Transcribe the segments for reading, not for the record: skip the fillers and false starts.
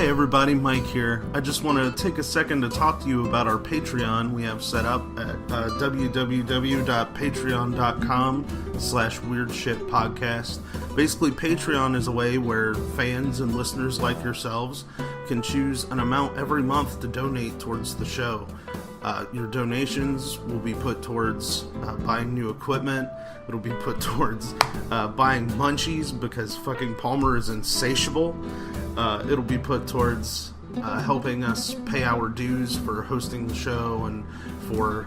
Hey everybody, Mike here. I just want to take a second to talk to you about our Patreon we have set up at www.patreon.com/weirdshitpodcast. Basically, Patreon is a way where fans and listeners like yourselves can choose an amount every month to donate towards the show. Your donations will be put towards buying new equipment. It'll be put towards buying munchies because fucking Palmer is insatiable. It'll be put towards helping us pay our dues for hosting the show and for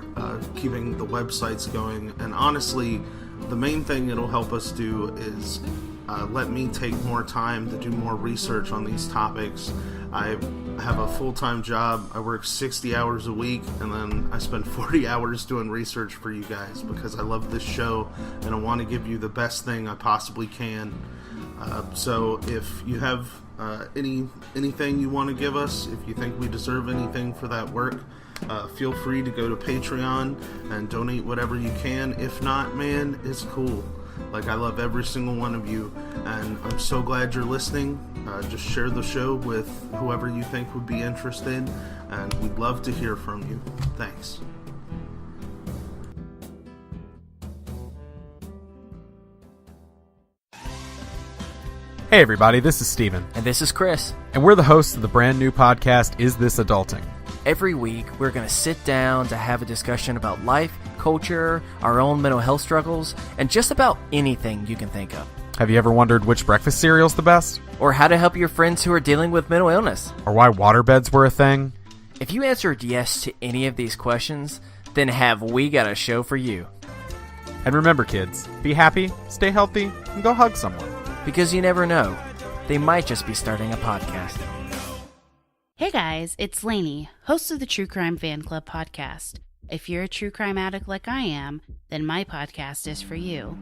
keeping the websites going. And honestly, the main thing it'll help us do is let me take more time to do more research on these topics. I have a full-time job. I work 60 hours a week, and then I spend 40 hours doing research for you guys because I love this show and I want to give you the best thing I possibly can. So if you have anything you want to give us, if you think we deserve anything for that work, feel free to go to Patreon and donate whatever you can. If not, man, it's cool. Like, I love every single one of you, and I'm so glad you're listening. Just share the show with whoever you think would be interested, and we'd love to hear from you. Thanks. Hey everybody, this is Steven. And this is Chris. And we're the hosts of the brand new podcast, Is This Adulting? Every week, we're going to sit down to have a discussion about life, culture, our own mental health struggles, and just about anything you can think of. Have you ever wondered which breakfast cereal's the best? Or how to help your friends who are dealing with mental illness? Or why waterbeds were a thing? If you answered yes to any of these questions, then have we got a show for you. And remember, kids, be happy, stay healthy, and go hug someone. Because you never know, they might just be starting a podcast. Hey guys, it's Lainey, host of the True Crime Fan Club podcast. If you're a true crime addict like I am, then my podcast is for you.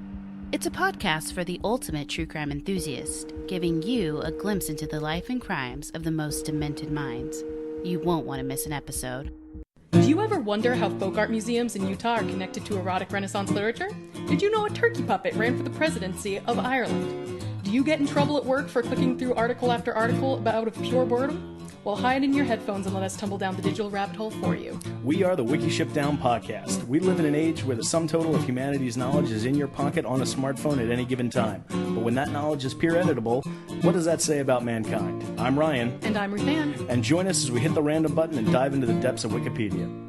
It's a podcast for the ultimate true crime enthusiast, giving you a glimpse into the life and crimes of the most demented minds. You won't want to miss an episode. Do you ever wonder how folk art museums in Utah are connected to erotic Renaissance literature? Did you know a turkey puppet ran for the presidency of Ireland? Do you get in trouble at work for clicking through article after article out of pure boredom? Well, hide in your headphones and let us tumble down the digital rabbit hole for you. We are the Wiki Ship Down podcast. We live in an age where the sum total of humanity's knowledge is in your pocket on a smartphone at any given time. But when that knowledge is peer editable, what does that say about mankind? I'm Ryan. And I'm Ruth Ann. And join us as we hit the random button and dive into the depths of Wikipedia.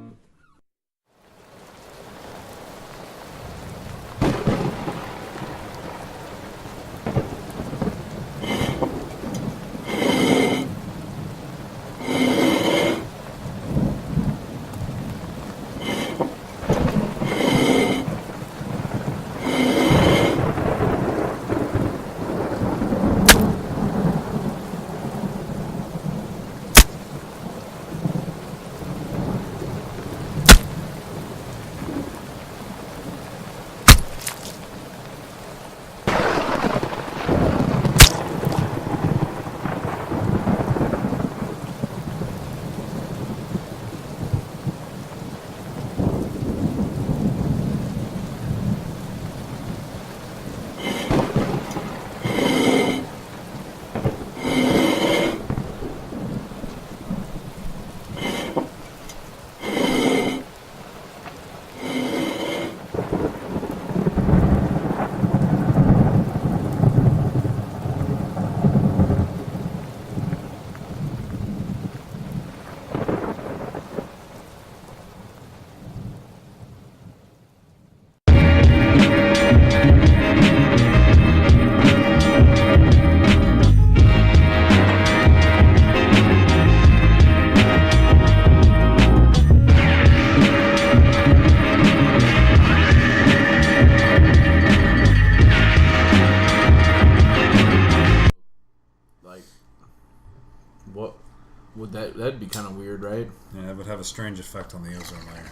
That'd be kind of weird, right? Yeah, it would have a strange effect on the ozone layer.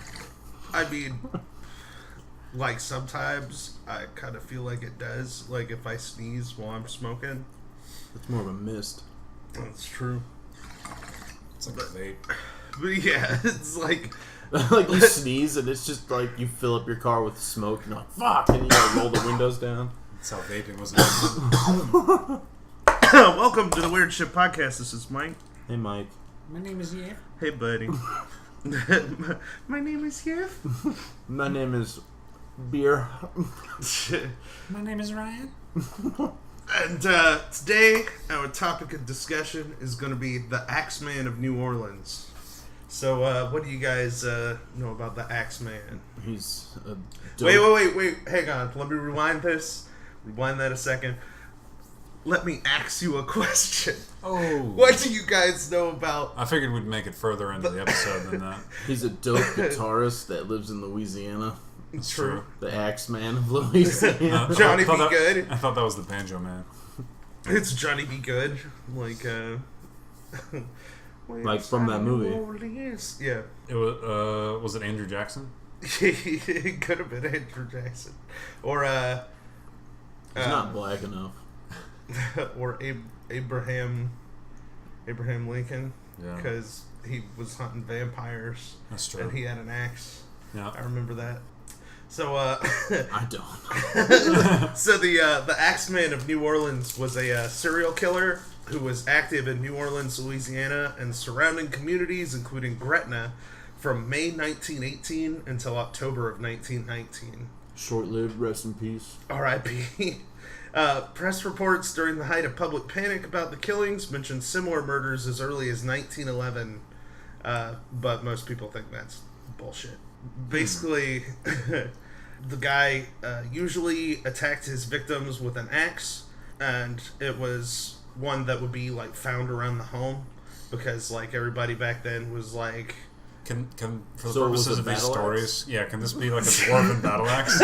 I mean, like, sometimes I kind of feel like it does. Like, if I sneeze while I'm smoking. It's more of a mist. That's true. It's like a vape. But yeah, it's like... like, you sneeze and it's just like you fill up your car with smoke and you're like, fuck! And you gotta roll the windows down. That's how vaping was. Welcome to the Weird Shit Podcast. This is Mike. Hey, Mike. My name is Jeff. Hey, buddy. My name is Jeff. My name is Beer. My name is Ryan. And today, our topic of discussion is going to be the Axeman of New Orleans. So, what do you guys know about the Axeman? He's a dope. Wait. Hang on. Let me rewind this. Rewind that a second. Let me ask you a question. Oh. What do you guys know about... I figured we'd make it further into the episode than that. He's a dope guitarist that lives in Louisiana. True. The Axeman of Louisiana. Johnny B. Good. I thought that was the Banjo Man. It's Johnny B. Good. Like from that movie. Yeah. It was it Andrew Jackson? It could have been Andrew Jackson. Or, He's not black enough. or Abraham Lincoln. Yeah. Because he was hunting vampires. That's true. And he had an axe. Yeah. I remember that. So, I don't. So the Axeman of New Orleans was a serial killer who was active in New Orleans, Louisiana, and surrounding communities, including Gretna, from May 1918 until October of 1919. Short-lived, rest in peace. R.I.P. Press reports during the height of public panic about the killings mentioned similar murders as early as 1911, but most people think that's bullshit. Basically, the guy usually attacked his victims with an axe, and it was one that would be like found around the home because like everybody back then was like. Can for the So it was purposes a of these battle stories, can this be like a dwarven battle axe?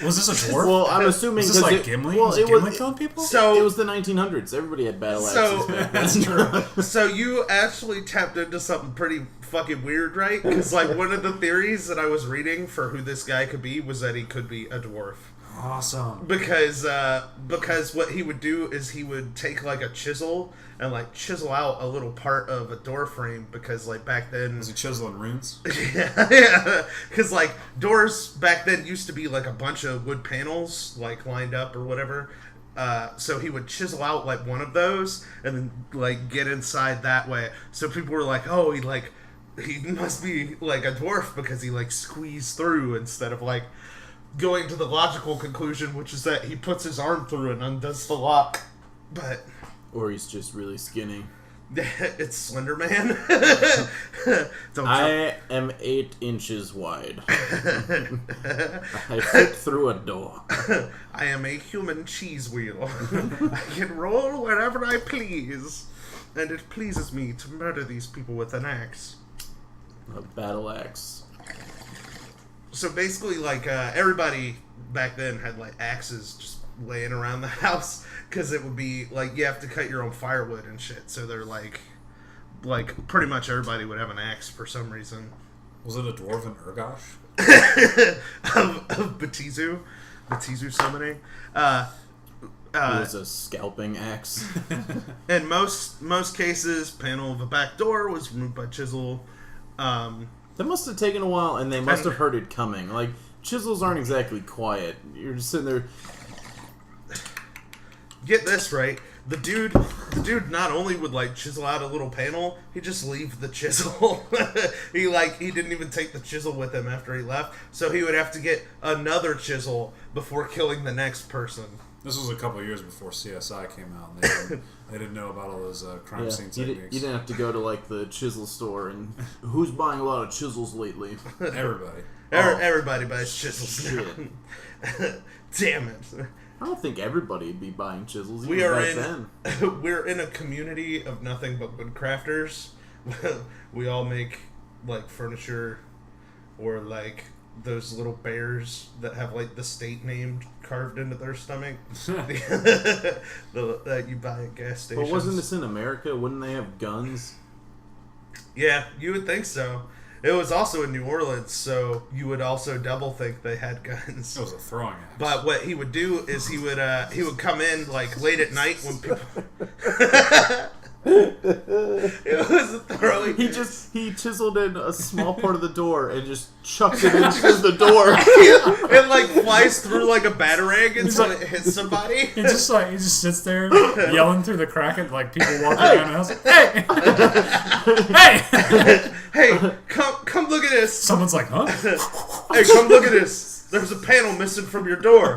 Was this a dwarf? Well, I'm assuming was this like Gimli? Was Gimli killing people? So it was the 1900s. Everybody had battle axes back then. That's true. So you actually tapped into something pretty fucking weird, right? Because like one of the theories that I was reading for who this guy could be was that he could be a dwarf. Awesome. Because what he would do is he would take like a chisel and like chisel out a little part of a door frame because like back then Was he chiseling runes? yeah, because like doors back then used to be like a bunch of wood panels like lined up or whatever. So he would chisel out like one of those and then like get inside that way. So people were like, oh, he must be like a dwarf because he like squeezed through instead of like going to the logical conclusion, which is that he puts his arm through and undoes the lock. But Or he's just really skinny. it's Slender Man. I am 8 inches wide. I fit through a door. I am a human cheese wheel. I can roll wherever I please. And it pleases me to murder these people with an axe. A battle axe. So basically, like, everybody back then had, like, axes just laying around the house. Because it would be, like, you have to cut your own firewood and shit. So they're, like, pretty much everybody would have an axe for some reason. Was it a dwarven Urgosh? of Batizu summoning. It was a scalping axe. In most cases, panel of a back door was removed by chisel. That must have taken a while, and they must have heard it coming. Like, chisels aren't exactly quiet. You're just sitting there. Get this right. The dude not only would like chisel out a little panel, he'd just leave the chisel. He didn't even take the chisel with him after he left, so he would have to get another chisel before killing the next person. This was a couple of years before CSI came out, and they didn't know about all those crime scene you techniques. didn't have to go to like the chisel store and who's buying a lot of chisels lately? Everybody. Everybody buys chisels now. Damn it. I don't think everybody would be buying chisels. We're in a community of nothing but wood crafters. We all make like furniture or like those little bears that have like the state name carved into their stomach that you buy at gas stations. But wasn't this in America? Wouldn't they have guns? Yeah, you would think so. It was also in New Orleans, so you would also double think they had guns. It was a throwing axe. But what he would do is he would come in like late at night when people It was throwing. He chiseled in a small part of the door and just chucked it into the door. It like flies through like a batarang until it hits somebody. He just sits there yelling through the crack at like people walking around the house. Hey, hey, Hey, come look at this. someone's like, huh? Hey, come look at this. There's a panel missing from your door.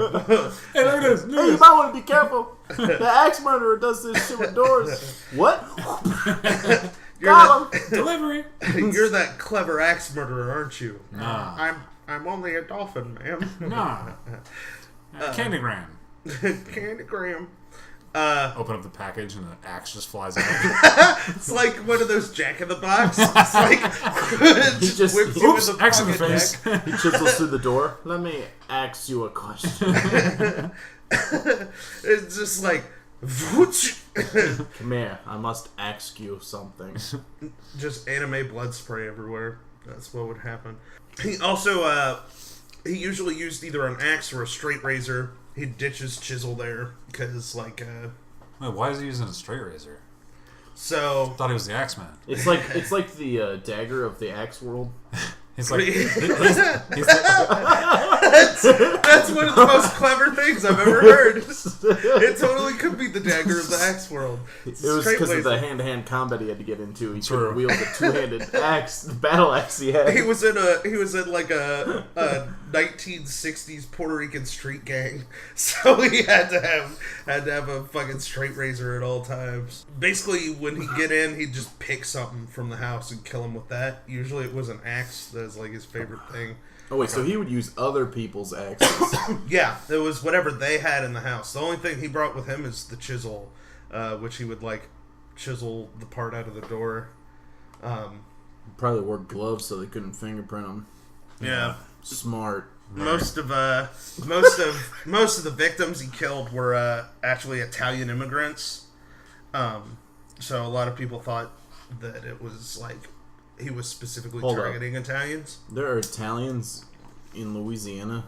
Hey, look at this. Look at Hey, you this. might want to be careful. The axe murderer does this shit with doors. What? Got him. Delivery. You're that clever axe murderer, aren't you? Nah. I'm only a dolphin, ma'am. Nah. Candygram. Candygram. Open up the package and the axe just flies out. It's like one of those Jack in the Box. It's like just whips you Oops, in the axe in the pocket face. Jack. He chisels through the door. Let me ask you a question. It's just like, whoosh. Come here. I must ask you something. Just anime blood spray everywhere. That's what would happen. He also, he usually used either an axe or a straight razor. He'd ditch his chisel there because, like, Wait, why is he using a straight razor? so. Thought he was the Axeman. It's like the dagger of the axe world. He's like, he's That's one of the most clever things I've ever heard. It totally could be the dagger of the axe world. It was Straight because of the laser. hand-to-hand combat he had to get into. He True. couldn't wield the two-handed axe, the battle axe he had. He was in like a 1960s Puerto Rican street gang, so he had to have a fucking straight razor at all times. Basically, when he'd get in, he'd just pick something from the house and kill him with that. Usually, it was an axe. That's like his favorite thing. Oh wait, so he would use other people's axes. Yeah, it was whatever they had in the house. The only thing he brought with him is the chisel, which he would like chisel the part out of the door. Probably wore gloves so they couldn't fingerprint him. Yeah. Smart. Most of the victims he killed were actually Italian immigrants. So a lot of people thought that it was like he was specifically Hold up. targeting Italians. There are Italians in Louisiana.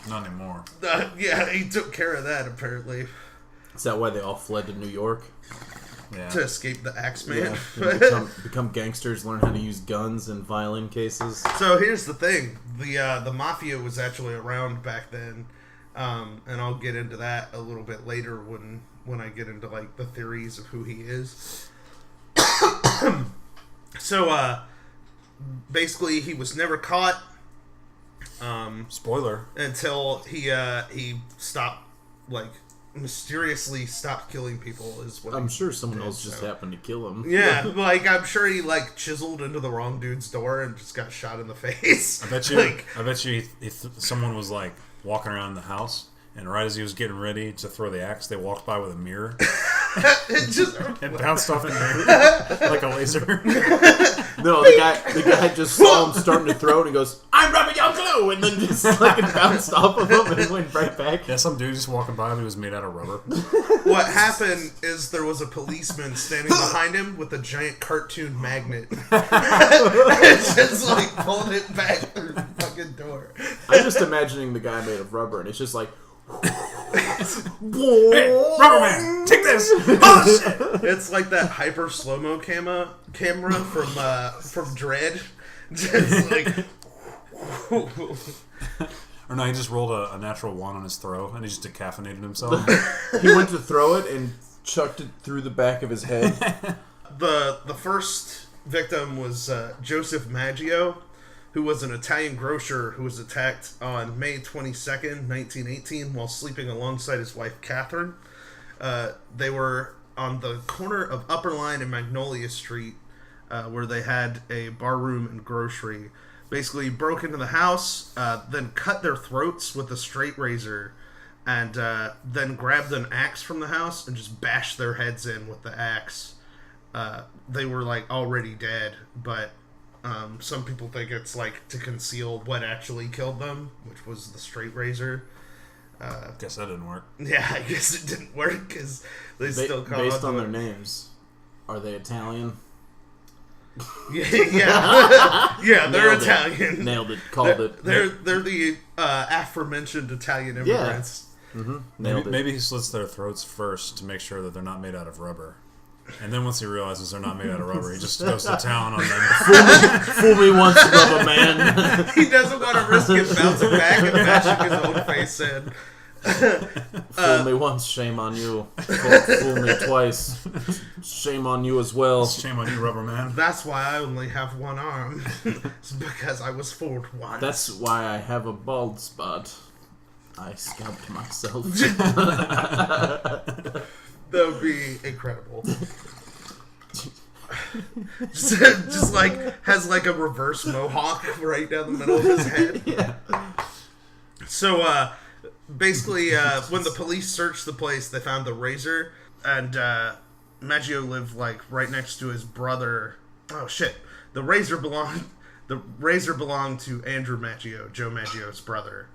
not anymore. Yeah, he took care of that apparently Is that why they all fled to New York? Yeah. to escape the Axeman. Yeah, become gangsters, learn how to use guns in violin cases. So here's the thing: the mafia was actually around back then, and I'll get into that a little bit later when I get into like the theories of who he is. So basically, he was never caught Spoiler. until he stopped, like mysteriously stopped killing people. Is what I'm he sure someone did, else just so. happened to kill him. Yeah, like I'm sure he like chiseled into the wrong dude's door and just got shot in the face. I bet you, someone was like walking around the house, and right as he was getting ready to throw the axe, they walked by with a mirror It just and bounced off a mirror like a laser. No, the guy just saw him starting to throw it and goes, "I'm rubbing your glue," and then just like it bounced off of him and went right back. Yeah, some dude just walking by him. He was made out of rubber. what happened is there was a policeman standing behind him with a giant cartoon magnet. It's just like pulling it back through the fucking door. I'm just imagining the guy made of rubber, and it's just like, Hey, rubber man, take this! Oh shit! It's like that hyper slow-mo camera from Dread. Just like Or no, he just rolled a natural one on his throw, and he just decaffeinated himself. he went to throw it and chucked it through the back of his head. the first victim was Joseph Maggio, who was an Italian grocer who was attacked on May 22nd, 1918, while sleeping alongside his wife, Catherine. They were on the corner of Upper Line and Magnolia Street, where they had a bar room and grocery. Basically, broke into the house, then cut their throats with a straight razor, and then grabbed an axe from the house and just bashed their heads in with the axe. They were, like, already dead, but some people think it's like to conceal what actually killed them, which was the straight razor. Guess that didn't work. Yeah, I guess it didn't work because they still call Based it on their names, are they Italian? yeah, they're Nailed it. Italian. Nailed it. Called it. They're the aforementioned Italian immigrants. Nailed it. Maybe he slits their throats first to make sure that they're not made out of rubber. And then once he realizes they're not made out of rubber, he just goes to town on them. Fool me once, rubber man. He doesn't want to risk it bouncing back and bashing his own face in. Fool me once, shame on you. Fool me twice, shame on you as well. Shame on you, rubber man. That's why I only have one arm. It's because I was fooled once. That's why I have a bald spot. I scalped myself. That would be incredible. just like has like a reverse mohawk right down the middle of his head. Yeah. So basically, when the police searched the place, they found the razor, and Maggio lived like right next to his brother. Oh shit! The razor belonged to Andrew Maggio, Joe Maggio's brother,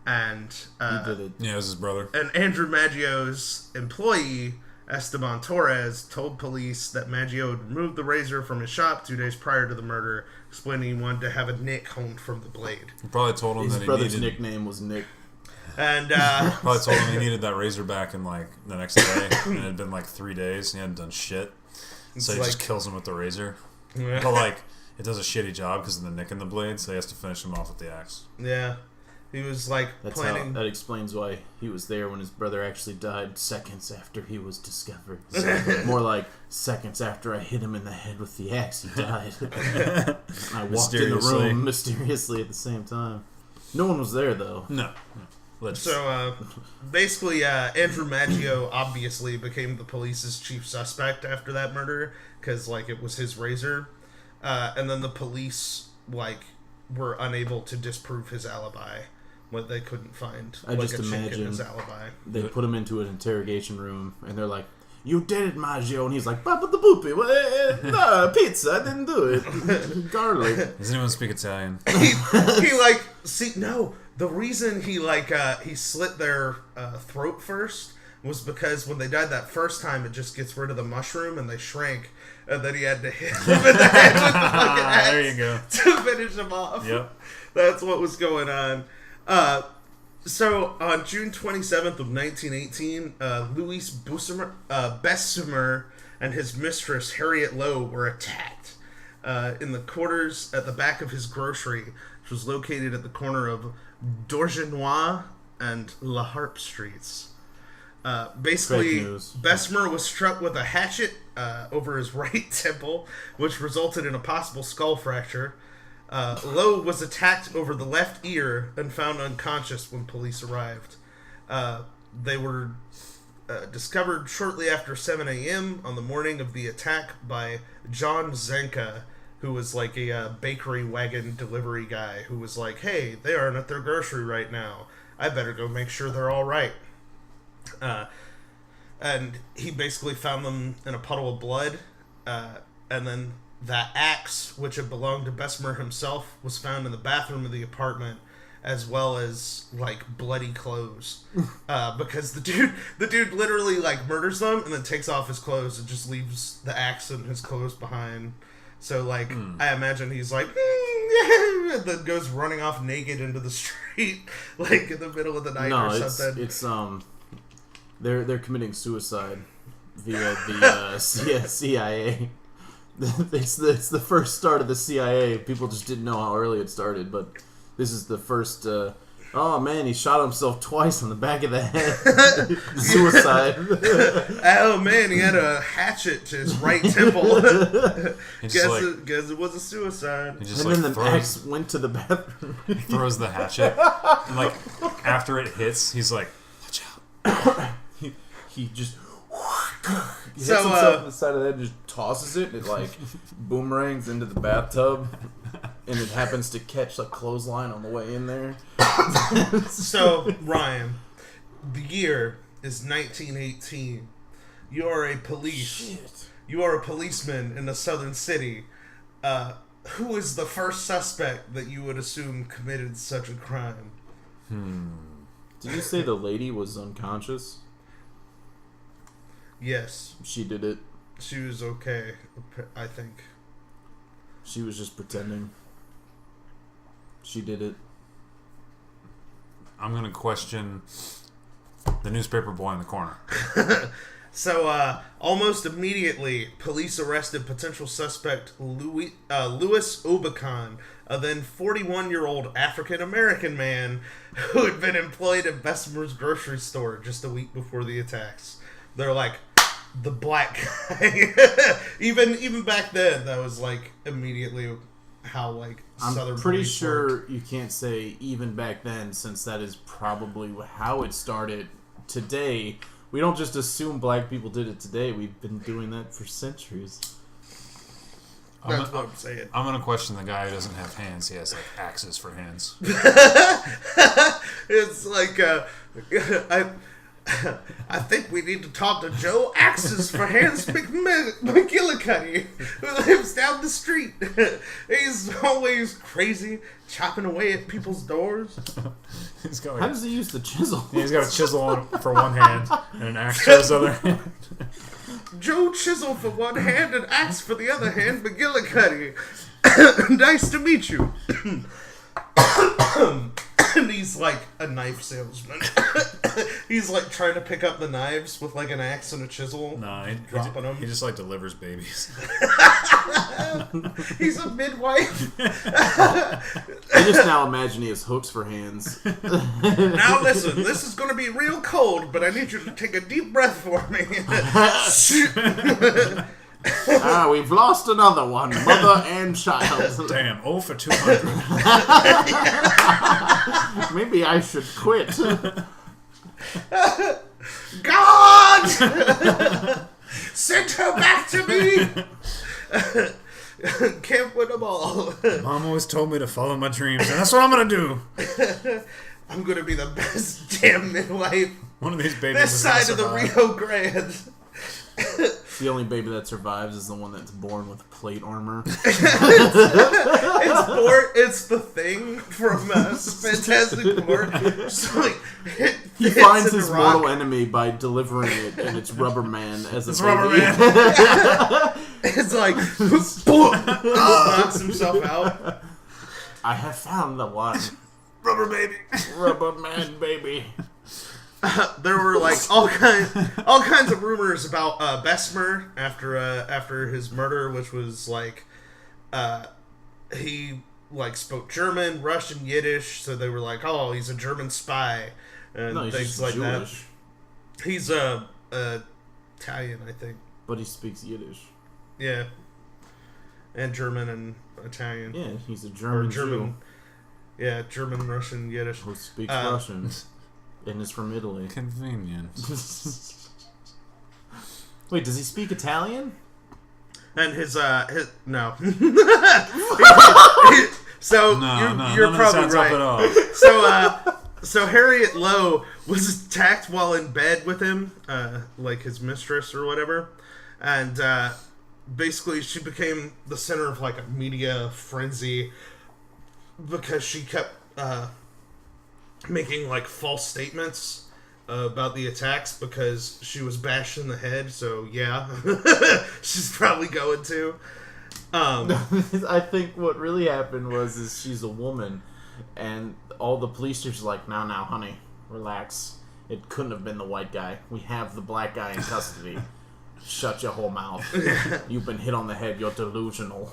and He did it. Yeah, it was his brother. and Andrew Maggio's employee, Esteban Torres, told police that Maggio had removed the razor from his shop 2 days prior to the murder, explaining he wanted to have a nick honed from the blade. He probably told him His that he brother's needed. nickname was Nick. And Probably told him he needed that razor back in like the next day, and it had been like 3 days. And he hadn't done shit, so he just kills him with the razor. But like, it does a shitty job because of the nick in the blade, so he has to finish him off with the axe. yeah, he was like That's planning. that explains why he was there when his brother actually died seconds after he was discovered. More like seconds after I hit him in the head with the axe, he died. And I walked in the room mysteriously at the same time. No one was there though. No. So basically, Andrew Maggio obviously became the police's chief suspect after that murder because like it was his razor, and then the police like were unable to disprove his alibi. What they couldn't find I like just a chink in imagine his alibi. they put him into an interrogation room and they're like, "You did it, Maggio," and he's like, "Papa the poopy, no pizza, I didn't do it." Garlic. Does anyone speak Italian? he like no. The reason he like he slit their throat first was because when they died that first time, it just gets rid of the mushroom and they shrank, and then he had to hit him in the head with the fucking axe There you go. to finish him off. Yep. That's what was going on. So on June 27th of 1918, Louis Bessemer and his mistress Harriet Lowe were attacked in the quarters at the back of his grocery, which was located at the corner of Dorgenois and La Harpe Streets. Basically, Bessemer was struck with a hatchet over his right temple, which resulted in a possible skull fracture. Lowe was attacked over the left ear and found unconscious when police arrived. They were discovered shortly after 7 a.m. on the morning of the attack by John Zenka, who was like a bakery wagon delivery guy who was like, "Hey, they aren't at their grocery right now. I better go make sure they're all right." And he basically found them in a puddle of blood, and then that axe, which had belonged to Bessemer himself, was found in the bathroom of the apartment, as well as like bloody clothes, because the dude literally like murders them and then takes off his clothes and just leaves the axe and his clothes behind. So like I imagine he's like and then goes running off naked into the street like in the middle of the night or something. It's they're committing suicide via the CIA. It's the first start of the CIA. People just didn't know how early it started, but this is the first. Oh man, he shot himself twice on the back of the head. Suicide. Oh man, he had a hatchet to his right temple. Guess it was a suicide. Just, and then the axe went to the bathroom. He throws the hatchet. And like after it hits, he's like, "Watch out." He just hits himself in the side of the head and just tosses it. It like boomerangs into the bathtub, and it happens to catch a clothesline on the way in there. So Ryan, the year is 1918. You are a You are a policeman in a southern city. Who is the first suspect that you would assume committed such a crime? Did you say the lady was unconscious? Yes. She did it. She was okay, I think. She was just pretending. She did it. I'm gonna question the newspaper boy in the corner. So, almost immediately, police arrested potential suspect Louis Obicon, a then 41-year-old African-American man who had been employed at Bessemer's grocery store just a week before the attacks. They're like, the black guy. even back then, that was, like, immediately how, like, Southern I'm pretty police sure worked. you can't say even back then, since that is probably how it started. Today, we don't just assume black people did it today. We've been doing that for centuries. That's what I'm saying. I'm gonna question the guy who doesn't have hands. He has like axes for hands. It's like, I think we need to talk to Joe Axes for Hands McGillicuddy, who lives down the street. He's always crazy, chopping away at people's doors. He's got How does he use the chisel? he's got a chisel on for one hand and an axe for his other hand. Joe Chisel for one hand and Axe for the other hand, McGillicuddy. Nice to meet you. And he's like a knife salesman. He's like trying to pick up the knives with like an axe and a chisel. Nah, dropping them. he just like delivers babies. He's a midwife. I just now imagine he has hooks for hands. Now listen, this is going to be real cold, but I need you to take a deep breath for me. We've lost another one, mother and child. Damn, 0 for 200. Maybe I should quit. God! Send her back to me! Can't win them all. Mom always told me to follow my dreams, and that's what I'm gonna do. I'm gonna be the best damn midwife One of these babies this is gonna side of the survive. Rio Grande. The only baby that survives is the one that's born with plate armor. It's the Thing from Fantastic Four. Just like, He finds his mortal enemy by delivering it, and it's Rubber Man as a baby. Rubber Man. It's like, knocks himself out. I have found the one. Rubber baby. Rubber Man baby. There were like all kinds of rumors about Bessemer after his murder, which was like he like spoke German, Russian, Yiddish, so they were like, oh, he's a German spy and No, he's things just like Jewish. that. He's Italian, I think. But he speaks Yiddish. Yeah, and German and Italian. Yeah, he's a Or German German. Jew Yeah, German, Russian, Yiddish. who speaks Russian and is from Italy. Convenient. Wait, does he speak Italian? And his no. So you're probably right. So Harriet Lowe was attacked while in bed with him, like his mistress or whatever, and basically she became the center of like a media frenzy because she kept making like false statements about the attacks because she was bashed in the head. So yeah, she's probably going to. I think what really happened is she's a woman, and all the police are just like, now, honey, relax. It couldn't have been the white guy. We have the black guy in custody. Shut your whole mouth. You've been hit on the head. You're delusional.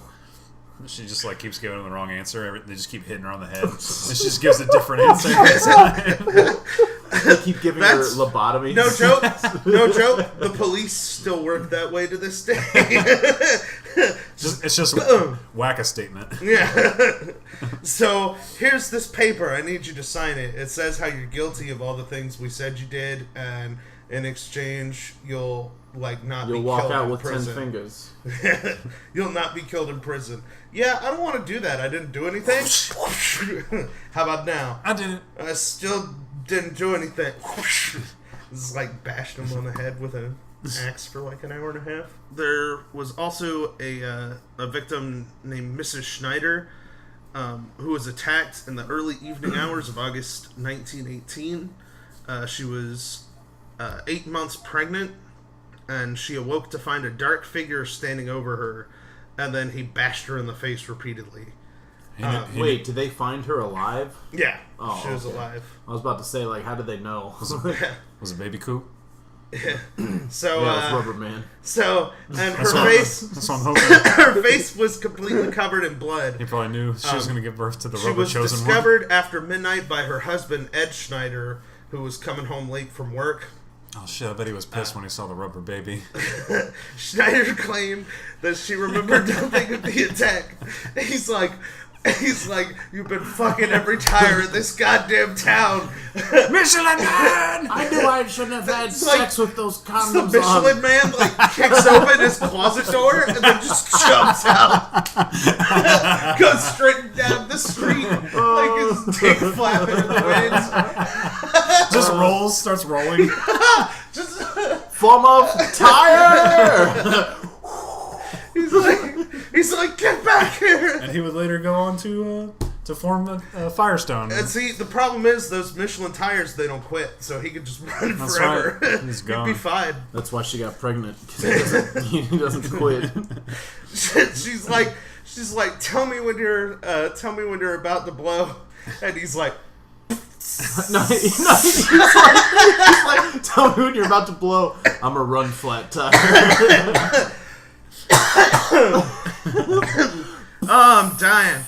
She just like keeps giving him the wrong answer. They just keep hitting her on the head, and she just gives a different answer. They keep giving her lobotomies. No joke. No joke. The police still work that way to this day. It's just whack a statement. Yeah. So here's this paper. I need you to sign it. It says how you're guilty of all the things we said you did, and in exchange, you'll like not You'll be walk killed out in with prison. 10 fingers. You'll not be killed in prison. Yeah, I don't want to do that. I didn't do anything. How about now? I didn't. I still didn't do anything. This is like bashed him on the head with an axe for like an hour and a half. There was also a victim named Mrs. Schneider, who was attacked in the early evening hours of August 1918. She was 8 months pregnant, and she awoke to find a dark figure standing over her, and then he bashed her in the face repeatedly. Wait, did they find her alive? Yeah, Oh, she was okay. alive. I was about to say, like, how did they know? Was it baby coup? So, Yeah, it's Rubber Man. So, and That's her what- face, That's what I'm hoping. her face was completely covered in blood. He probably knew she was going to give birth to the She rubber was chosen one. discovered after midnight by her husband, Ed Schneider, who was coming home late from work. Oh shit! I bet he was pissed when he saw the rubber baby. Schneider claimed that she remembered nothing of the attack. He's like, you've been fucking every tire in this goddamn town. Michelin Man! I knew I shouldn't have had sex with those The condoms Michelin Man kicks open his closet door and then just jumps out, goes straight down the street like his dick flapping in the wind. Just rolls, starts rolling. Just Form of tire! he's like, get back here. And he would later go on to form a Firestone. And see, the problem is those Michelin tires, they don't quit, so he could just run That's forever. right. He's He'd gone. be fine. That's why she got pregnant, because he doesn't quit. she's like, tell me when you're about to blow, and he's like, No, he's like, tell me when you're about to blow. I'm a run flat tire. oh, I'm dying.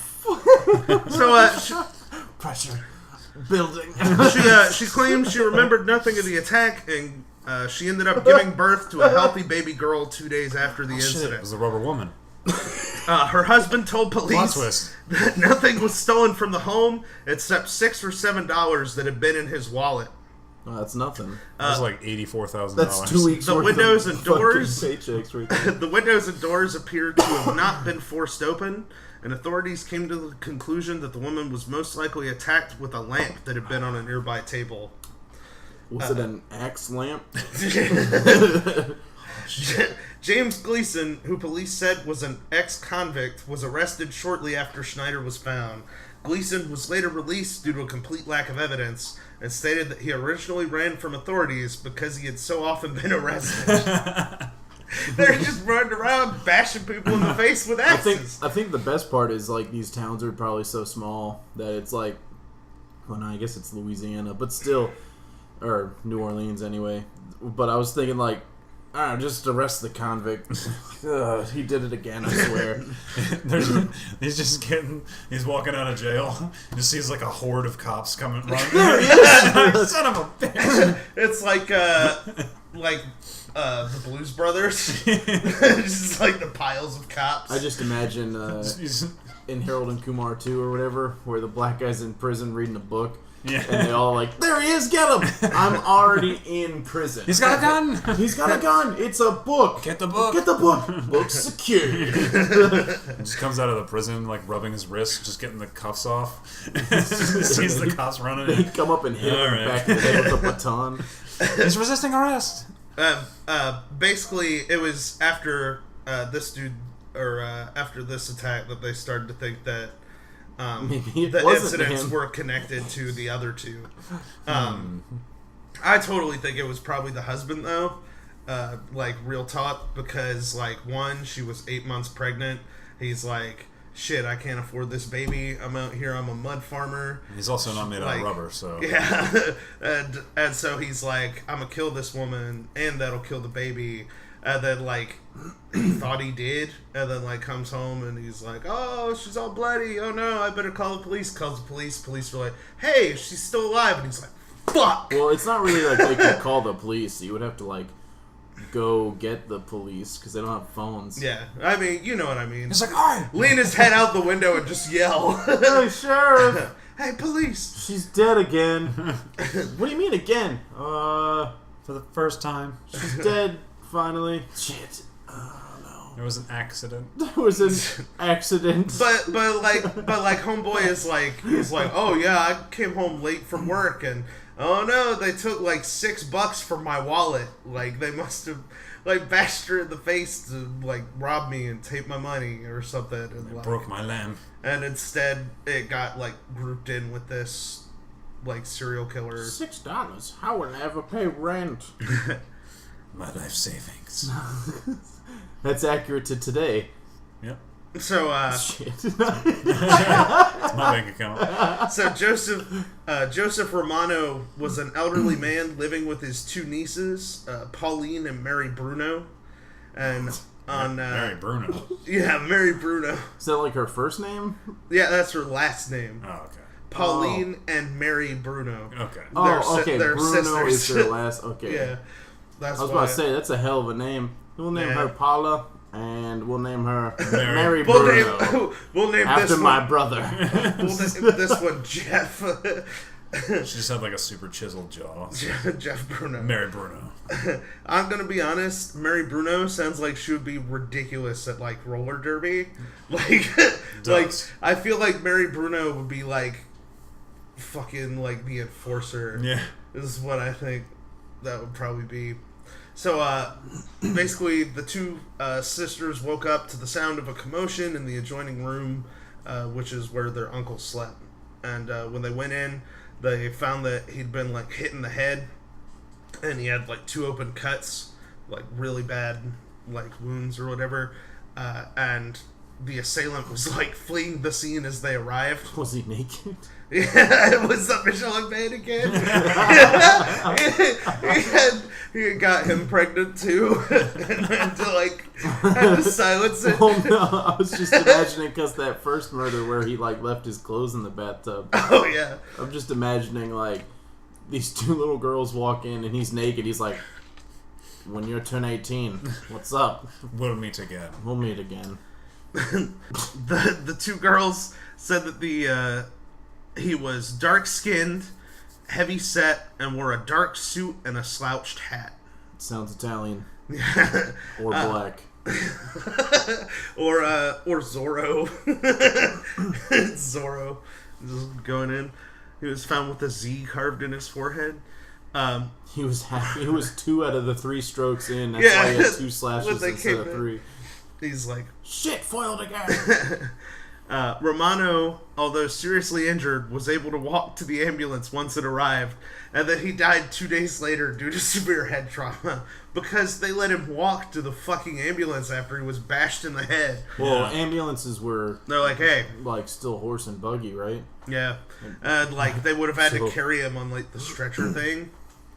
So, Pressure building. she claims she remembered nothing of the attack, and she ended up giving birth to a healthy baby girl 2 days after the Shit, it incident. was a rubber woman. Her husband told Plot police twist. that nothing was stolen from the home except $6 or $7 that had been in his wallet. Oh, that's nothing. It was like $84,000. That's 2 weeks The worth windows of and doors. fucking paychecks right there. The windows and doors appeared to have not been forced open, and authorities came to the conclusion that the woman was most likely attacked with a lamp that had been on a nearby table. Was it an axe lamp? James Gleason, who police said was an ex-convict, was arrested shortly after Schneider was found. Gleason was later released due to a complete lack of evidence and stated that he originally ran from authorities because he had so often been arrested. They're just running around bashing people in the face with axes. I think the best part is like these towns are probably so small that it's like, well, no, I guess it's Louisiana, but still, or New Orleans anyway. But I was thinking like, I don't know, just arrest the convict. He did it again, I swear. He's walking out of jail. Just sees like a horde of cops coming running. There he is! Son of a bitch. It's like the Blues Brothers. Just like the piles of cops. I just imagine in Harold and Kumar 2 or whatever, where the black guy's in prison reading a book. Yeah. And they all like, there he is, get him! I'm already in prison. He's got a gun. He's got a gun! It's a book! Get the book. Get the book! Book's secured. He just comes out of the prison, like rubbing his wrist, just getting the cuffs off. Sees the cops running. They come up and hit him in the back of the head with a baton. He's resisting arrest. Basically, it was after this dude, or after this attack, that they started to think that Maybe it the wasn't incidents him. were connected to the other two. I totally think it was probably the husband, though. Like, real talk, because, like, one, she was 8 months pregnant. He's like, shit, I can't afford this baby. I'm out here, I'm a mud farmer. He's also not made out of rubber, so... Yeah. and so he's like, I'm gonna kill this woman, and that'll kill the baby. And then, like, he thought he did, and then, like, comes home, and he's like, oh, she's all bloody, oh no, I better call the police. Calls the police are like, hey, she's still alive, and he's like, fuck! Well, it's not really like they could call the police. You would have to, like, go get the police, because they don't have phones. Yeah, I mean, you know what I mean. He's like, alright! Lean his head out the window and just yell. Hey, sheriff! Hey, police! She's dead again. What do you mean again? For the first time. She's dead, finally. Shit. It was an accident. It was an accident. But like homeboy is like, he's like, oh yeah, I came home late from work and oh no, they took like $6 from my wallet. Like they must have like bashed her in the face to like rob me and take my money or something. And like, Broke my lamp. And instead it got like grouped in with this like serial killer. $6? How will I ever pay rent? My life savings. That's accurate to today. Yep. So Shit. It's my bank account. So Joseph Romano was an elderly man living with his two nieces, Pauline and Mary Bruno, and on Mary Bruno. Yeah, Mary Bruno. Is that like her first name? Yeah, that's her last name. Oh, okay. Pauline and Mary Bruno. Okay. They're Bruno sisters. is their last. Okay. Yeah, that's I was why. about to say that's a hell of a name. We'll name her Paula, and we'll name her Mary Bruno. We'll name after this my one, brother. We'll name this one Jeff. She just had like a super chiseled jaw. Jeff Bruno. Mary Bruno. I'm gonna be honest. Mary Bruno sounds like she would be ridiculous at like roller derby. Like I feel like Mary Bruno would be like fucking like the enforcer. Yeah. This is what I think that would probably be. So basically, the two sisters woke up to the sound of a commotion in the adjoining room, which is where their uncle slept. And when they went in, they found that he'd been like hit in the head, and he had like 2 open cuts, like really bad like wounds or whatever. And the assailant was like fleeing the scene as they arrived. Was he naked? Yeah, it was the Michelin Man again. He got him pregnant too, and had to silence it. Oh no, I was just imagining because that first murder where he like left his clothes in the bathtub. Oh yeah. I'm just imagining like these 2 little girls walk in and he's naked. He's like, "When you turn 18, what's up? We'll meet again." We'll meet again." The 2 girls said that he was dark-skinned, heavy-set, and wore a dark suit and a slouched hat. Sounds Italian. Or black. Or Zorro. Zorro. Just going in. He was found with a Z carved in his forehead. He was happy. He was 2 out of the 3 strokes in. That's why he had 2 slashes instead of 3. He's like, shit, foiled again. Romano, although seriously injured, was able to walk to the ambulance once it arrived, and then he died 2 days later due to severe head trauma because they let him walk to the fucking ambulance after he was bashed in the head. Well, ambulances were... They're like, hey. Like, still horse and buggy, right? Yeah. And, like, they would have had to carry him on, like, the stretcher thing.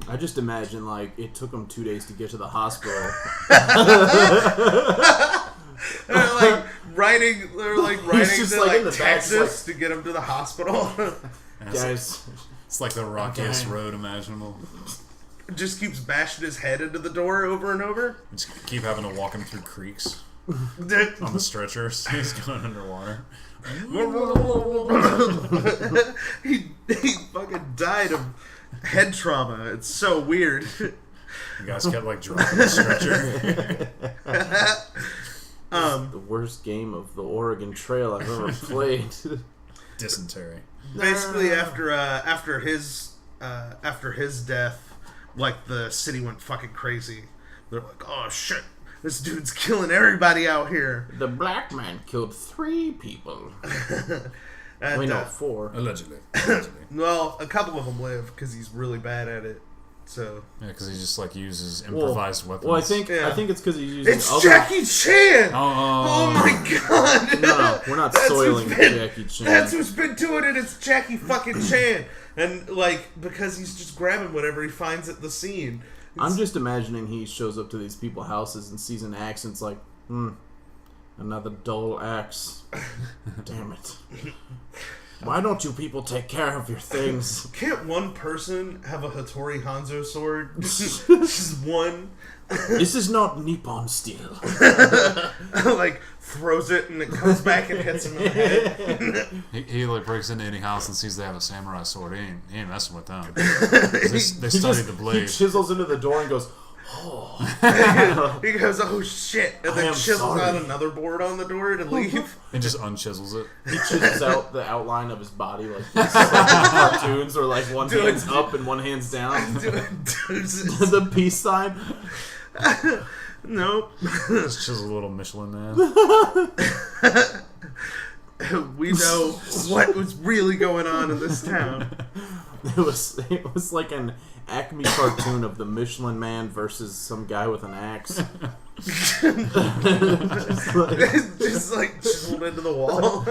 I just imagine, like, it took him 2 days to get to the hospital. They're riding just, to like, like in the back, Texas to get him to the hospital. Guys, it's like the rockiest road imaginable. Just keeps bashing his head into the door over and over. Just keep having to walk him through creeks on the stretcher, so he's going underwater. he fucking died of head trauma. It's so weird. You guys kept like dropping the stretcher. The worst game of the Oregon Trail I've ever played. Dysentery. Basically, after his death, like the city went fucking crazy. They're like, "Oh shit, this dude's killing everybody out here." The black man killed 3 people. And, Wait, no, 4. Allegedly. Well, a couple of them live because he's really bad at it. So yeah, because he just like uses improvised weapons. Well, I think it's because he's using. It's Jackie Chan. Oh my god! No, we're not soiling Jackie Chan. That's who's been doing it. It's Jackie fucking Chan, and like because he's just grabbing whatever he finds at the scene. I'm just imagining he shows up to these people's houses and sees an axe and it's like, another dull axe. Damn it. Why don't you people take care of your things? Can't one person have a Hattori Hanzo sword? Just one. This is not Nippon steel. Like throws it and it comes back and hits him in the head. he like breaks into any house and sees they have a samurai sword. He ain't messing with them. They studied the blade. He chisels into the door and goes, oh. He goes, oh shit, and then chisels out another board on the door to leave. And just unchisels it. He chisels out the outline of his body like this, like cartoons, or like one hand's up and one hand's down. The peace sign. Nope. It's just a little Michelin Man. We know what was really going on in this town. It was like an Acme cartoon of the Michelin Man versus some guy with an axe. Just like chiseled into the wall.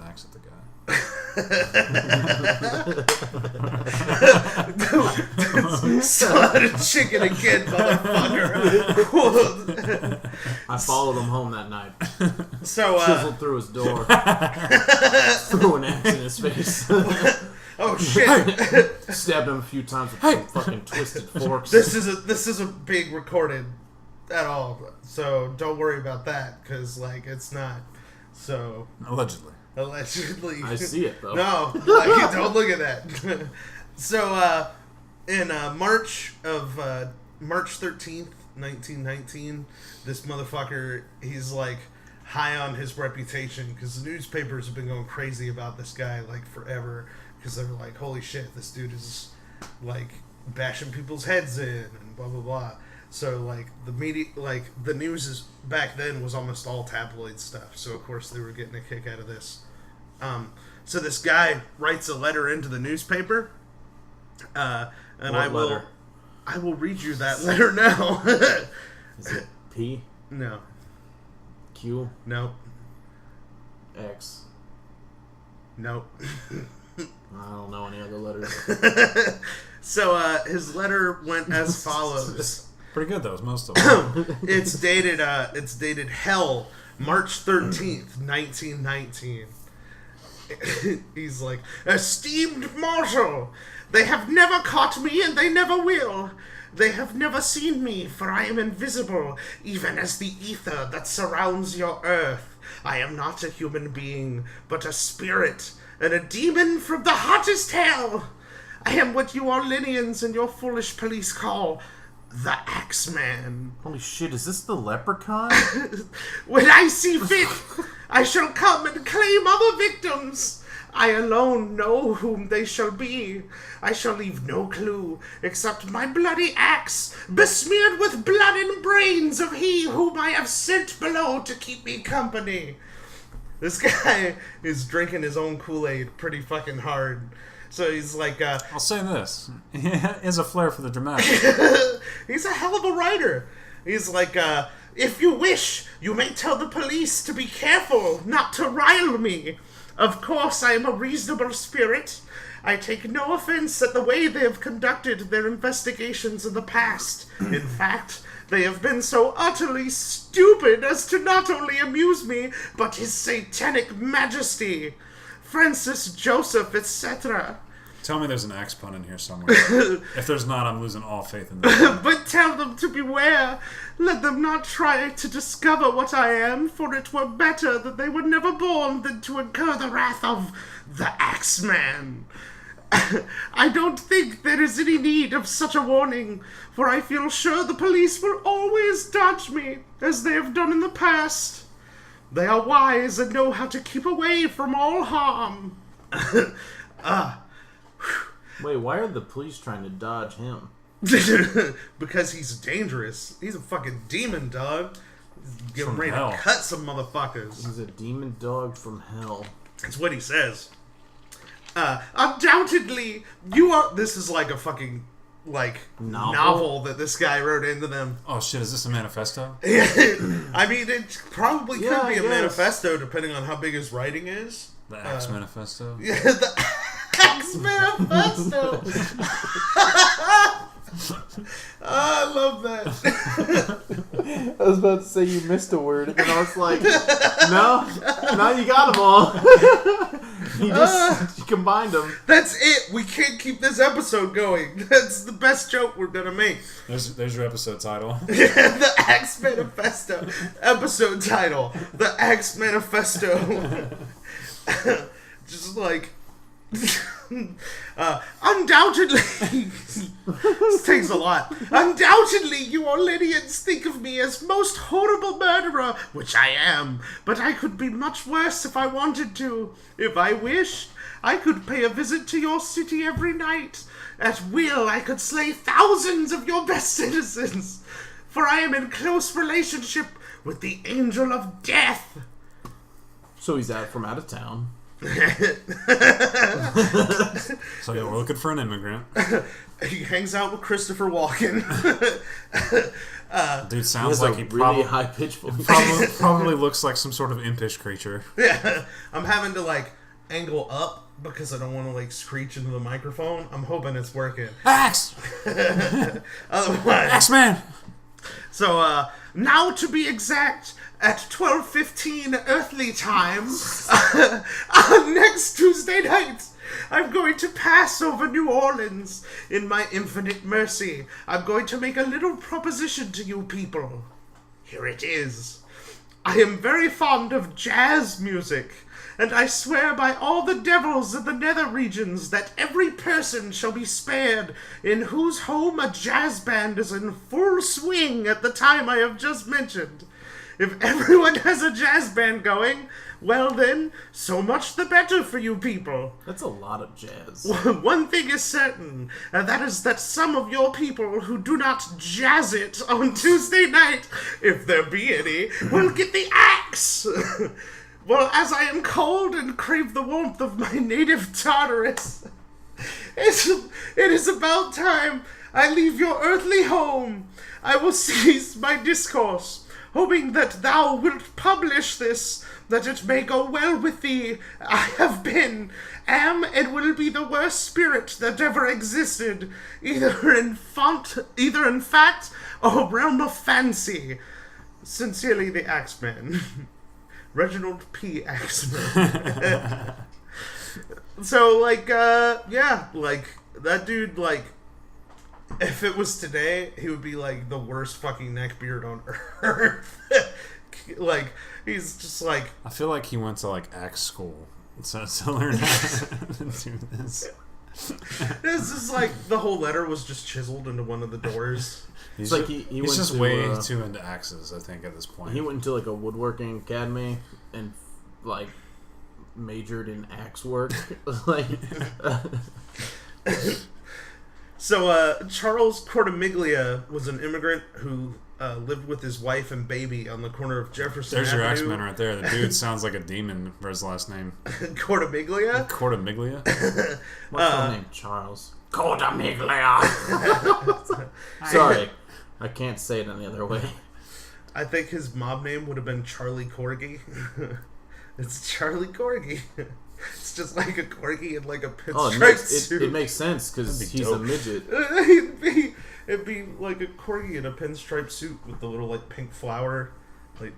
an axe at the guy. Son of chicken again, motherfucker. I followed him home that night. So, chiseled through his door. Threw an axe in his face. Oh shit! Stabbed him a few times with some fucking twisted forks. This isn't being recorded at all, so don't worry about that, because like it's not. So Allegedly. I see it though. No, like, don't look at that. So in March 13th, 1919, this motherfucker, he's like high on his reputation because the newspapers have been going crazy about this guy like forever. Because they're like, holy shit, this dude is, like, bashing people's heads in, and blah, blah, blah. So, like, the media, like, the news is, back then was almost all tabloid stuff. So, of course, they were getting a kick out of this. So this guy writes a letter into the newspaper, and I will read you that letter now. Is it P? No. Q? No. X? No. I don't know any other letters. So his letter went as follows. Pretty good though, most of them. It's dated Hell, March 13th, 1919. He's like, esteemed mortal, they have never caught me and they never will. They have never seen me, for I am invisible, even as the ether that surrounds your earth. I am not a human being, but a spirit, and a demon from the hottest hell. I am what you Orleanians and your foolish police call the Axeman. Holy shit, is this the leprechaun? When I see fit, I shall come and claim other victims. I alone know whom they shall be. I shall leave no clue except my bloody axe, besmeared with blood and brains of he whom I have sent below to keep me company. This guy is drinking his own Kool-Aid pretty fucking hard. So he's like, I'll say this. He has a flair for the dramatic. he's a hell of a writer. He's like, if you wish, you may tell the police to be careful not to rile me. Of course, I am a reasonable spirit. I take no offense at the way they have conducted their investigations in the past. In fact, they have been so utterly stupid as to not only amuse me, but his satanic majesty, Francis Joseph, etc. Tell me there's an axe pun in here somewhere. If there's not, I'm losing all faith in that. But tell them to beware. Let them not try to discover what I am, for it were better that they were never born than to incur the wrath of the Axeman. I don't think there is any need of such a warning, for I feel sure the police will always dodge me, as they have done in the past. They are wise and know how to keep away from all harm. Wait, why are the police trying to dodge him? Because he's dangerous. He's a fucking demon, dog. He's getting ready hell. to cut some motherfuckers. He's a demon dog from hell. That's what he says. Undoubtedly, you are... This is like a fucking, like, novel that this guy wrote into them. Oh shit, is this a manifesto? I mean, it probably could be a yes. manifesto, depending on how big his writing is. The Axemanifesto? Yeah, the Axemanifesto! I love that. I was about to say you missed a word, and I was like, no, you got them all. You combined them. That's it. We can't keep this episode going. That's the best joke we're gonna make. There's your episode title. The Axemanifesto. Episode title. The Axemanifesto. Just like... undoubtedly this takes a lot. Undoubtedly you Orleanians think of me as most horrible murderer, which I am, but I could be much worse if I wanted to. If I wished, I could pay a visit to your city every night. At will, I could slay thousands of your best citizens, for I am in close relationship with the Angel of Death. So he's from out of town. So yeah, we're looking for an immigrant. He hangs out with Christopher Walken. Dude He sounds has like a he really high pitched voice. probably looks like some sort of impish creature. Yeah, I'm having to like angle up because I don't want to like screech into the microphone. I'm hoping it's working. Axe! Otherwise, Axeman! so now to be exact, at 12:15 earthly time, next Tuesday night, I'm going to pass over New Orleans in my infinite mercy. I'm going to make a little proposition to you people. Here it is. I am very fond of jazz music, and I swear by all the devils of the nether regions that every person shall be spared in whose home a jazz band is in full swing at the time I have just mentioned. If everyone has a jazz band going, well then, so much the better for you people. That's a lot of jazz. One thing is certain, and that is that some of your people who do not jazz it on Tuesday night, if there be any, will get the axe. Well, as I am cold and crave the warmth of my native Tartarus, it is about time I leave your earthly home. I will cease my discourse, hoping that thou wilt publish this, that it may go well with thee. I have been, am, and will be the worst spirit that ever existed, either in fact or realm of fancy. Sincerely, the Axeman. Reginald P. Axeman. So, like, yeah, like, that dude, like, if it was today, he would be, like, the worst fucking neckbeard on earth. Like, he's just, like... I feel like he went to, like, axe school to learn how to do this. This is, like, the whole letter was just chiseled into one of the doors. He's like he's went just to, way too into axes, I think, at this point. He went into like a woodworking academy and like majored in axe work. Like, So, Charles Cortimiglia was an immigrant who lived with his wife and baby on the corner of Jefferson There's your Avenue. Axeman right there. The dude sounds like a demon for his last name. Cortimiglia? Cortimiglia? what's his name? Charles Cortimiglia. Sorry, I can't say it any other way. I think his mob name would have been Charlie Corgi. It's Charlie Corgi. It's just like a corgi in like a pinstripe suit. It makes sense because he's dope. a midget. It'd be like a corgi in a pinstripe suit with the little like pink flower, like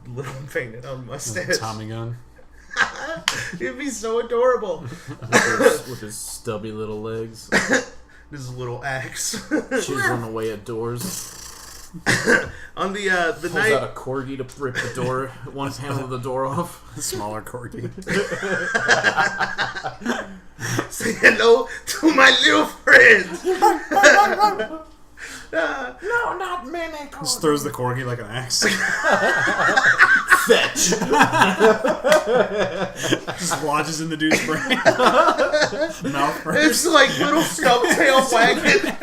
little painted on mustache. Tommy gun. It'd be so adorable. with his stubby little legs. His little axe. Chiseling away at doors. On the Pulls night. out a corgi to rip the door, one handle of the door off. Smaller corgi. Say hello to my little friend. No, not many corgis. Just throws the corgi like an axe. Fetch. Just lodges in the dude's brain. Mouth first. It's like little stub tail wagging.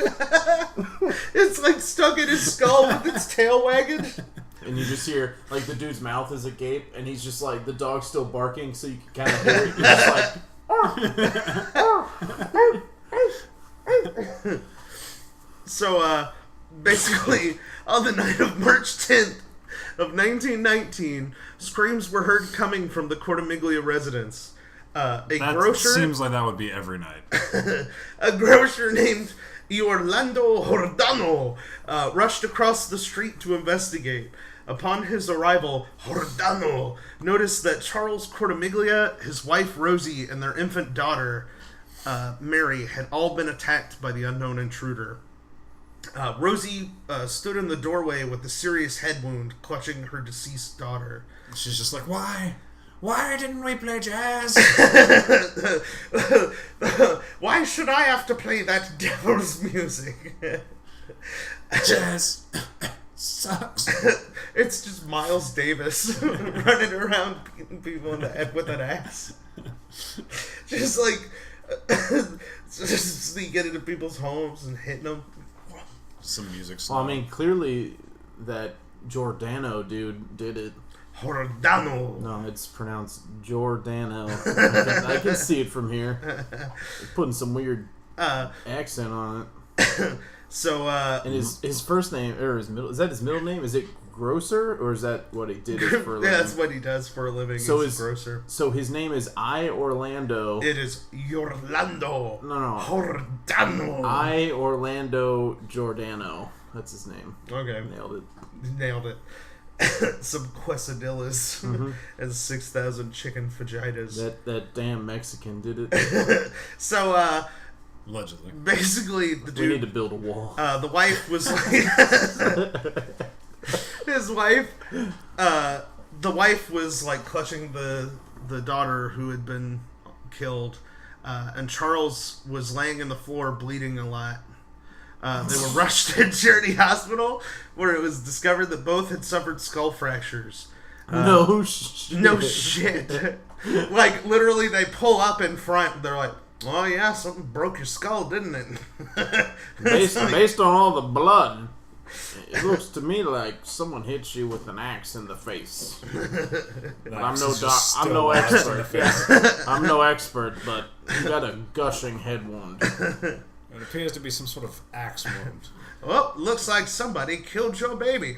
It's like stuck in his skull with its tail wagging. And you just hear, like, the dude's mouth is agape, and he's just like, the dog's still barking, so you can kind of hear it. He's just like, So, basically, on the night of March 10th of 1919, screams were heard coming from the Cortimiglia residence. That Grocer... seems like that would be every night. A grocer named Orlando Jordano rushed across the street to investigate. Upon his arrival, Jordano noticed that Charles Cortimiglia, his wife Rosie, and their infant daughter, Mary, had all been attacked by the unknown intruder. Rosie stood in the doorway with a serious head wound, clutching her deceased daughter. She's just like, why? Why didn't we play jazz? Why should I have to play that devil's music? Jazz sucks. It's just Miles Davis running around beating people in the head with an axe. Just like, just sneaking into people's homes and hitting them. Some music well, song. I mean, clearly that Giordano dude did it. Jordano. No, it's pronounced Giordano. I can see it from here. It's putting some weird accent on it. So, and his first name, or his middle, is that his middle name? Is it Grocer, or is that what he did for a living? Yeah, that's what he does for a living. So he's Grocer. So his name is I Orlando. It is Orlando. No. Jordano. I Orlando Giordano. That's his name. Okay. Nailed it. Some quesadillas and 6,000 chicken fajitas. That damn Mexican did it. So, allegedly. Basically, the dude... We need to build a wall. The wife was like... his wife... the wife was, like, clutching the daughter who had been killed. And Charles was laying in the floor bleeding a lot. They were rushed to Charity Hospital, where it was discovered that both had suffered skull fractures. No shit. No shit. Like, literally, they pull up in front. They're like, oh, yeah, something broke your skull, didn't it? Based on all the blood, it looks to me like someone hit you with an axe in the face. I'm no expert. I'm no expert, but you got a gushing head wound. It appears to be some sort of axe wound. Well, looks like somebody killed your baby.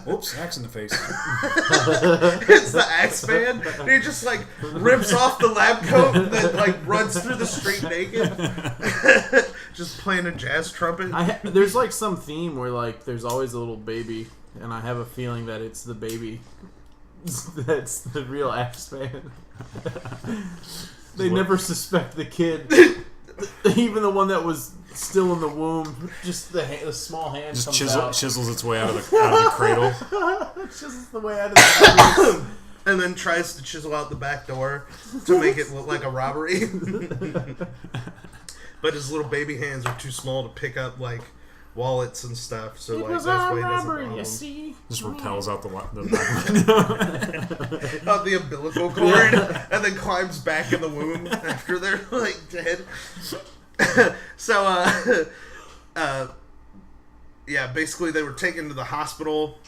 Whoops, axe in the face. It's the Axeman. And he just, like, rips off the lab coat and then, like, runs through the street naked. Just playing a jazz trumpet. There's, like, some theme where, like, there's always a little baby, and I have a feeling that it's the baby that's the real Axeman. They never suspect the kid. Even the one that was still in the womb, just the small hand just comes out. Chisels its way out of the cradle. Chisels the way out of the cradle. And then tries to chisel out the back door to make it look like a robbery. But his little baby hands are too small to pick up, like, wallets and stuff. So, like, that's why he doesn't follow them. See? Just repels out the back window. Out the umbilical cord, and then climbs back in the womb after they're, like, dead. So, yeah, basically they were taken to the hospital,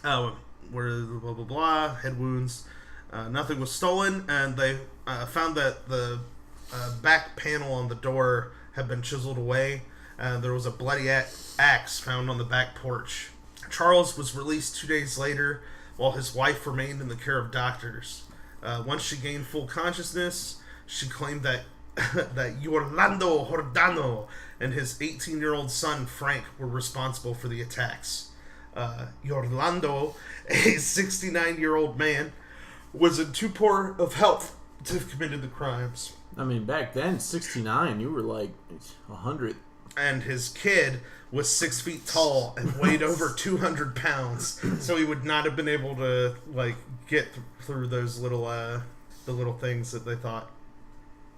where blah, blah, blah, head wounds. Nothing was stolen, and they found that the back panel on the door had been chiseled away. There was a bloody axe found on the back porch. Charles was released 2 days later, while his wife remained in the care of doctors. Once she gained full consciousness, she claimed that that Orlando Jordano and his 18-year-old son Frank were responsible for the attacks. Orlando, a 69-year-old man, was in too poor of health to have committed the crimes. I mean, back then, 69, you were like 100. And his kid was 6 feet tall and weighed over 200 pounds, so he would not have been able to, like, get through those little the little things that they thought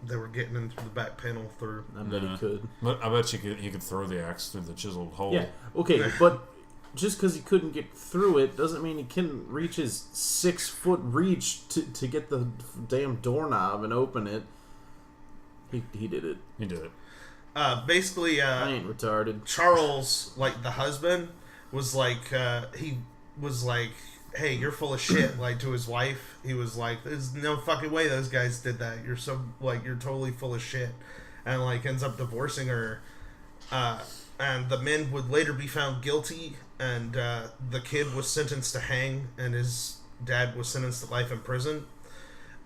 they were getting in through the back panel through. I bet he could. But I bet he could throw the axe through the chiseled hole. Yeah, okay, but just because he couldn't get through it doesn't mean he couldn't reach his 6-foot reach to get the damn doorknob and open it. He did it. He did it. Basically, I ain't retarded. Charles, like, the husband, was like, he was like, hey, you're full of shit, like, to his wife. He was like, there's no fucking way those guys did that. You're so, like, you're totally full of shit. And, like, ends up divorcing her. And the men would later be found guilty, and the kid was sentenced to hang, and his dad was sentenced to life in prison.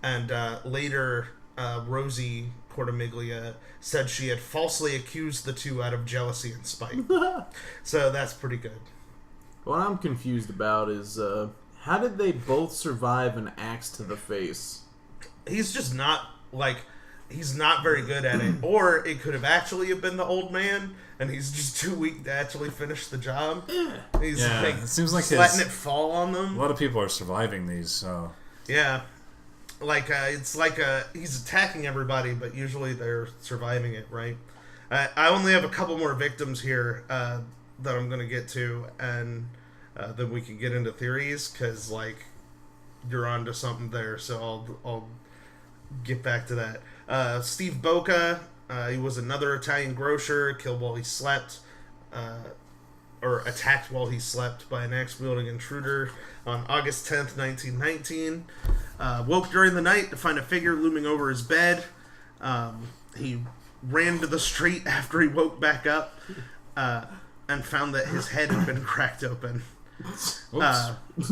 And later, Rosie Cortimiglia said she had falsely accused the two out of jealousy and spite. So that's pretty good. What I'm confused about is how did they both survive an axe to the face? He's just not, like, he's not very good at it. Or it could have actually have been the old man, and he's just too weak to actually finish the job. He's like, it seems like letting it fall on them. A lot of people are surviving these, so... Yeah. Like, it's like he's attacking everybody, but usually they're surviving it, right? I only have a couple more victims here that I'm going to get to, and then we can get into theories, because, like, you're onto something there, so I'll get back to that. Steve Boca, he was another Italian grocer, killed while he slept. attacked while he slept by an axe-wielding intruder on August 10th, 1919. Woke during the night to find a figure looming over his bed. He ran to the street after he woke back up and found that his head had been cracked open.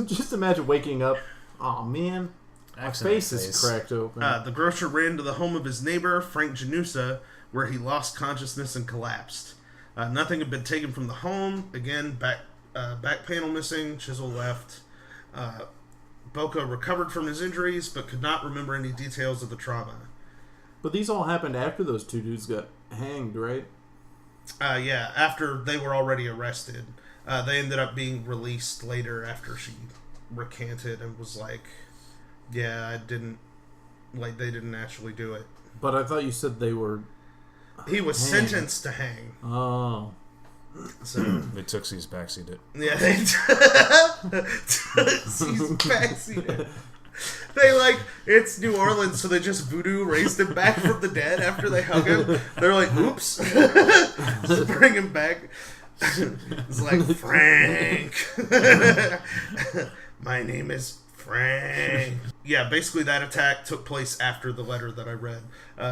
Just imagine waking up. Oh man, my face is cracked open. The grocer ran to the home of his neighbor, Frank Janusa, where he lost consciousness and collapsed. Nothing had been taken from the home. Again, back panel missing, chisel left. Boca recovered from his injuries, but could not remember any details of the trauma. But these all happened after those two dudes got hanged, right? Yeah, after they were already arrested. They ended up being released later after she recanted and was like, yeah, they didn't actually do it. But I thought you said they were... He was sentenced to hang. Oh. So They Tootsie's backseated. yeah, they Tootsie's backseated. They it's New Orleans, so they just voodoo raised him back from the dead after they hung him. They're like, oops. Just bring him back. It's like, Frank. My name is Frank. Yeah, basically that attack took place after the letter that I read.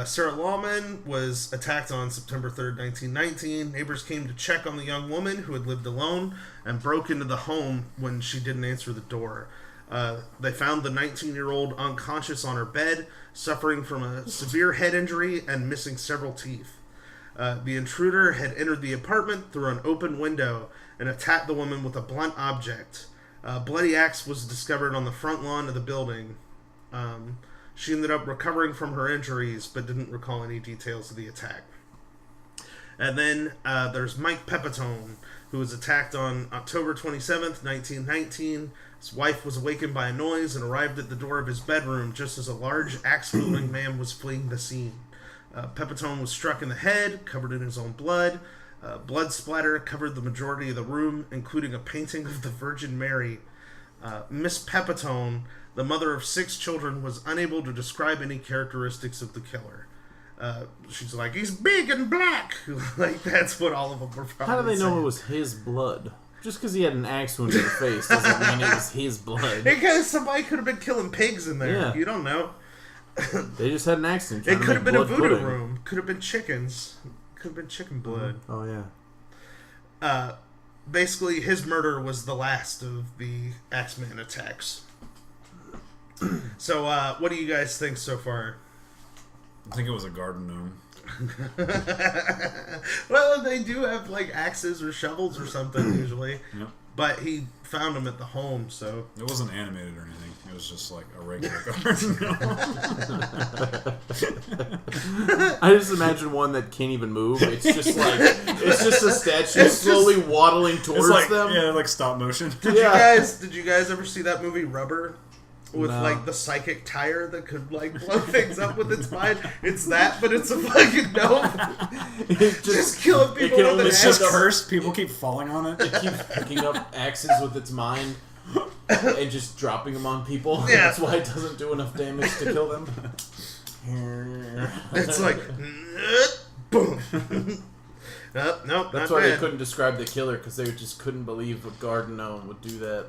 Sarah Lawman was attacked on September 3rd, 1919. Neighbors came to check on the young woman who had lived alone and broke into the home when she didn't answer the door. They found the 19-year-old unconscious on her bed, suffering from a severe head injury and missing several teeth. The intruder had entered the apartment through an open window and attacked the woman with a blunt object. A bloody axe was discovered on the front lawn of the building. She ended up recovering from her injuries, but didn't recall any details of the attack. And then there's Mike Pepitone, who was attacked on October 27th, 1919. His wife was awakened by a noise and arrived at the door of his bedroom just as a large axe-wielding man was fleeing the scene. Pepitone was struck in the head, covered in his own blood. Blood splatter covered the majority of the room, including a painting of the Virgin Mary. Miss Pepitone, the mother of 6 children, was unable to describe any characteristics of the killer. She's like, he's big and black. Like, that's what all of them were probably How do they know saying. it was his blood? Just because he had an axe wound to the face doesn't mean it was his blood. Because somebody could have been killing pigs in there. Yeah. You don't know. They just had an accident. It could have been a voodoo pudding. room. Could have been chickens. Could have been chicken blood. Oh, yeah. Basically, his murder was the last of the Axeman attacks. So, what do you guys think so far? I think it was a garden gnome. Well, they do have, axes or shovels or something, usually. Yep. But he found them at the home, so... It wasn't animated or anything. It was just like a regular garden gnome. I just imagine one that can't even move. It's just a statue slowly waddling towards them. Yeah, like stop motion. Did you guys ever see that movie Rubber? With, No. the psychic tire that could, blow things up with its mind? It's that, but it's a fucking gnome. Just killing people with an It's axe. just cursed. People keep falling on it. It keeps picking up axes with its mind and just dropping them on people. Yeah. That's why it doesn't do enough damage to kill them. It's like, boom. Nope, That's not why bad. they couldn't describe the killer, because they just couldn't believe a garden gnome would do that.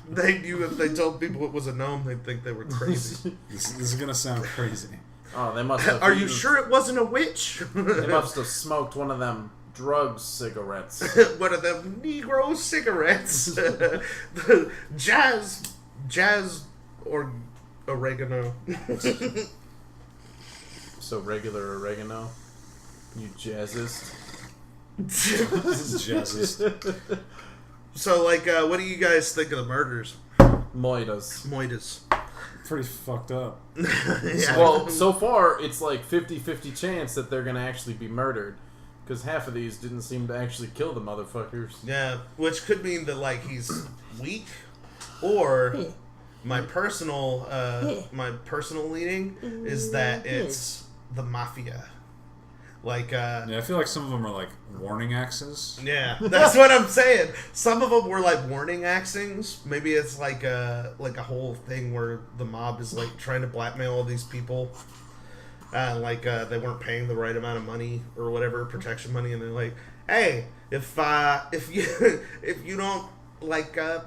They knew if they told people it was a gnome, they'd think they were crazy. This is gonna sound crazy. Oh, they must have. Are you sure it wasn't a witch? They must have smoked one of them drug cigarettes. One of them Negro cigarettes. The jazz or oregano. So regular oregano. You jazzist. This is jazzist. So, what do you guys think of the murders? Moitas. Pretty fucked up. Yeah. Well, so far, it's 50-50 chance that they're going to actually be murdered. Because half of these didn't seem to actually kill the motherfuckers. Yeah, which could mean that, he's weak, or my personal leaning is that it's the mafia. Yeah, I feel like some of them are warning axes. Yeah, that's what I'm saying. Some of them were warning axings. Maybe it's like a whole thing where the mob is trying to blackmail all these people. They weren't paying the right amount of money or whatever, protection money, and they're like, hey, if you don't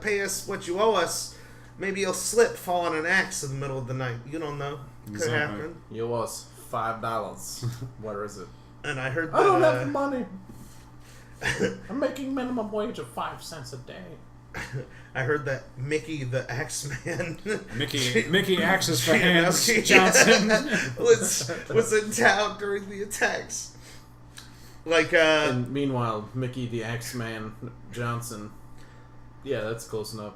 pay us what you owe us, maybe you'll slip, fall on an axe in the middle of the night. You don't know. Could happen. You owe us $5. What is it? And I heard that, I don't have the money. I'm making minimum wage of 5 cents a day. I heard that Mickey the Axeman, Mickey Axes for Hands Johnson was in town during the attacks. And meanwhile, Mickey the Axeman Johnson, yeah, that's close enough.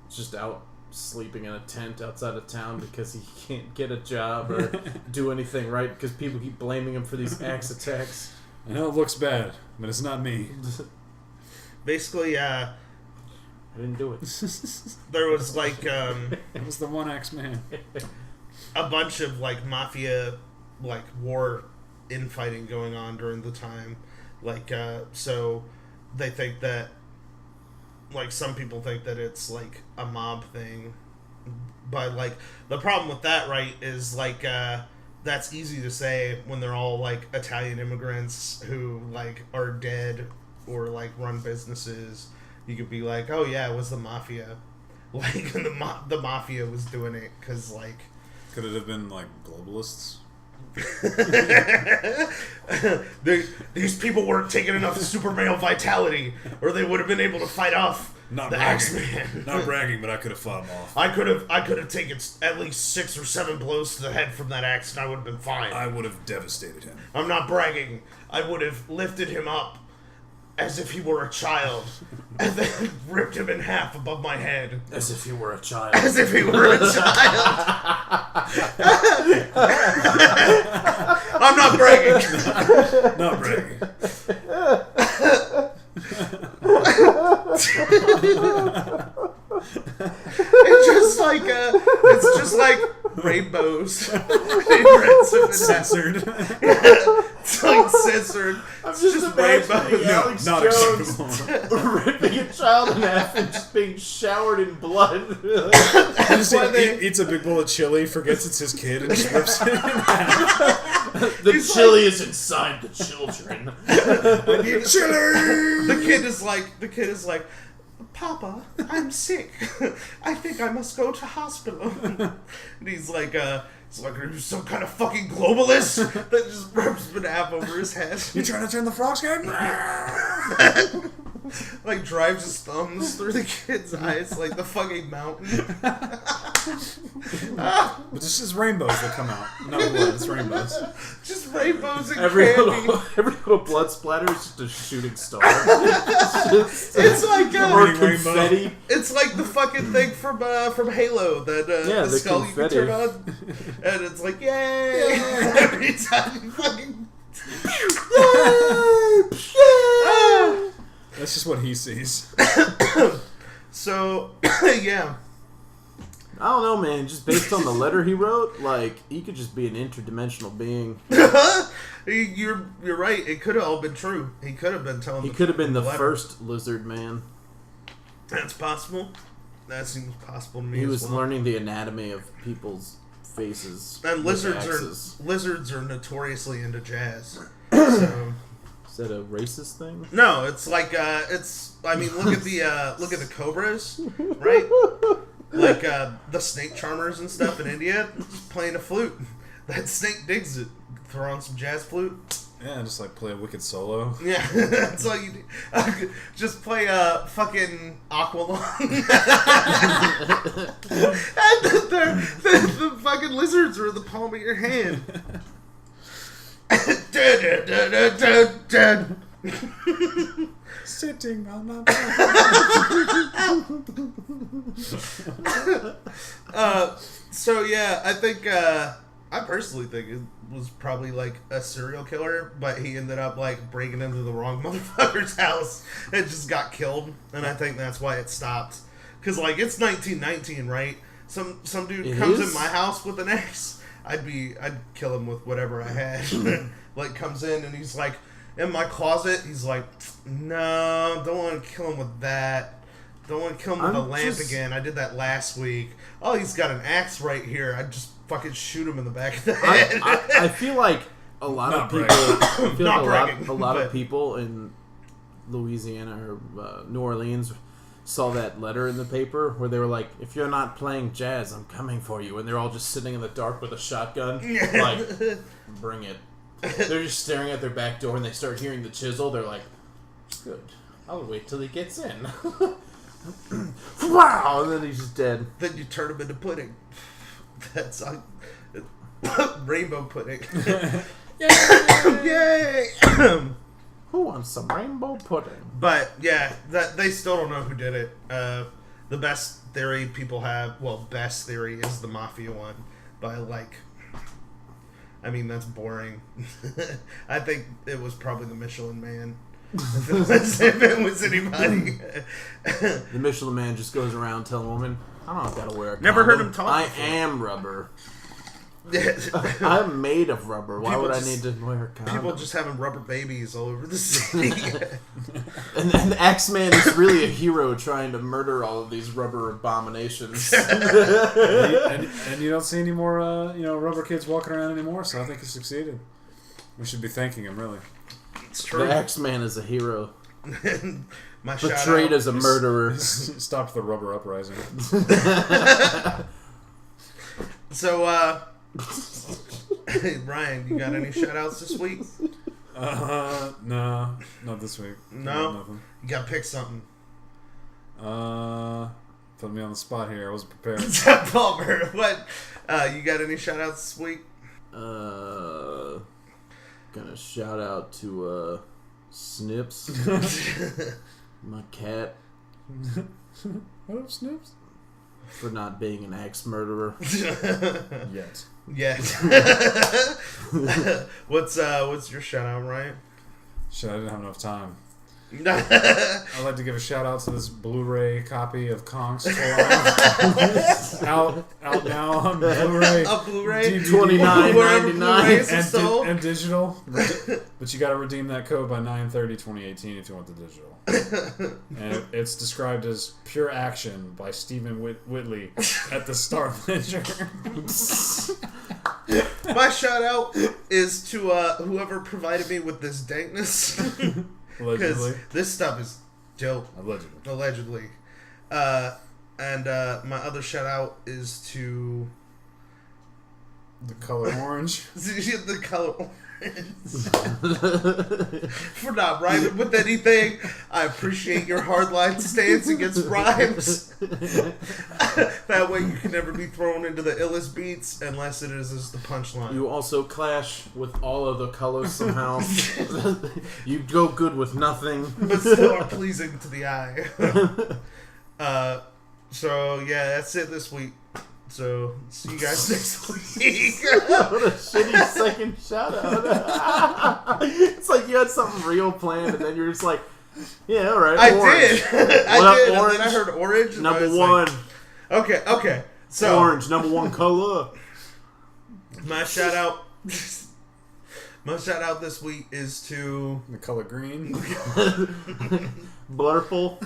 Just out sleeping in a tent outside of town because he can't get a job or do anything right because people keep blaming him for these axe attacks. I know it looks bad, but it's not me. Basically, I didn't do it. there was It was the one Axeman. a bunch of mafia war infighting going on during the time. So they think that some people think that it's a mob thing, but the problem with that, right, is that's easy to say when they're all Italian immigrants who are dead or run businesses. You could be like, oh yeah, it was the mafia, the mafia was doing it because Could it have been globalists? These people weren't taking enough super male vitality, or they would have been able to fight off the Axeman. Not bragging, but I could have fought him off. I could have taken at least 6 or 7 blows to the head from that axe, and I would have been fine. I would have devastated him. I'm not bragging. I would have lifted him up as if he were a child, and then ripped him in half above my head. As if he were a child. As if he were a child. I'm not bragging. Not bragging. It's just like rainbows. Censored. It's censored. I'm It's just rainbows. imagining Alex Not Jones acceptable. ripping a child in half and just being showered in blood. He eats a big bowl of chili, forgets it's his kid, and just rips it in half. The chili is inside the children. Chili! The kid is like, Papa, I'm sick. I think I must go to hospital. And he's like, are you some kind of fucking globalist? That just rips him in half over his head. You trying to turn the frog's head? Drives his thumbs through the kid's eyes like the fucking mountain. But this is rainbows that come out. Not blood, it's rainbows. Just rainbows and Every candy. little blood splatter is just a shooting star. It's like or confetti. it's like the fucking thing from Halo that the skull confetti. you can turn on, and it's like yay every time you fucking yay. That's just what he sees. So yeah. I don't know, man. Just based on the letter he wrote, he could just be an interdimensional being. You're right. It could have all been true. He could have been telling. He could have been the letter. first lizard man. That's possible. That seems possible to me. He as was well. learning the anatomy of people's faces. And with axes. lizards are notoriously into jazz. So. Is that a racist thing? No, it's look at the cobras, right? The snake charmers and stuff in India, just playing a flute. That snake digs it. Throw on some jazz flute. Yeah, just play a wicked solo. Yeah, that's all you do. Just play a fucking Aqualung. And the fucking lizards are in the palm of your hand. Sitting on my So yeah, I think I personally think it was probably a serial killer, but he ended up breaking into the wrong motherfucker's house and just got killed, and I think that's why it stopped. Cause it's 1919, right? Some dude comes in my house with an axe, I'd kill him with whatever I had. Comes in and he's in my closet. He's like, no, don't want to kill him with that. Don't want to kill him with a lamp again. I did that last week. Oh, he's got an axe right here. I just fucking shoot him in the back of the head. I feel like a lot of people. I feel like a lot of people in Louisiana or New Orleans saw that letter in the paper where they were like, "If you're not playing jazz, I'm coming for you," and they're all just sitting in the dark with a shotgun, like, "Bring it." They're just staring at their back door, and they start hearing the chisel. They're like, "Good, I'll wait till he gets in." Wow, and then he's just dead. Then you turn him into pudding. That's rainbow pudding. Yay! Who wants some rainbow pudding? But yeah, they still don't know who did it. The best theory people have, best theory is the mafia one. But I mean, that's boring. I think it was probably the Michelin Man. If it was anybody. The Michelin Man just goes around telling women, "I don't gotta wear a condom. Never heard him talk I before. am rubber. I'm made of rubber. Why would I need to wear a condom?" People just having rubber babies all over the city. And Axeman is really a hero trying to murder all of these rubber abominations. and you don't see any more, rubber kids walking around anymore. So I think he succeeded. We should be thanking him, really. It's true. The Axeman is a hero. My Portrayed as a murderer. Stopped the rubber uprising. So, hey, Ryan, you got any shout-outs this week? No, not this week. No? Nothing. You got to pick something. Put me on the spot here. I wasn't prepared. Palmer, what? You got any shout-outs this week? Gonna shout out to Snips, my cat, What up, Snips? for not being an axe murderer. Yet. Yes. What's your shout-out, Ryan? Shit, I didn't have enough time. I'd like to give a shout out to this Blu-ray copy of Kong's out now on Blu-ray. A Blu-ray? $29.99 and digital. But you got to redeem that code by 9/30/2018 if you want the digital. And it's described as pure action by Stephen Whitley at the Star Ledger. My shout-out is to whoever provided me with this dankness. Allegedly. Because this stuff is dope. Allegedly. And my other shout out is to The color orange. the color orange. For not rhyming with anything. I appreciate your hardline stance against rhymes. That way you can never be thrown into the illest beats unless it is as the punchline. You also clash with all of the colors somehow. You go good with nothing. But still are pleasing to the eye. So yeah, that's it this week. So see you guys next week. What a shitty second shout out. It's like you had something real planned and then you're just like, yeah, alright. I orange. did. I did. And then I heard orange. And Number I was one. Like, okay. So Orange, number one color. my shout out this week is to The color green. Blurple.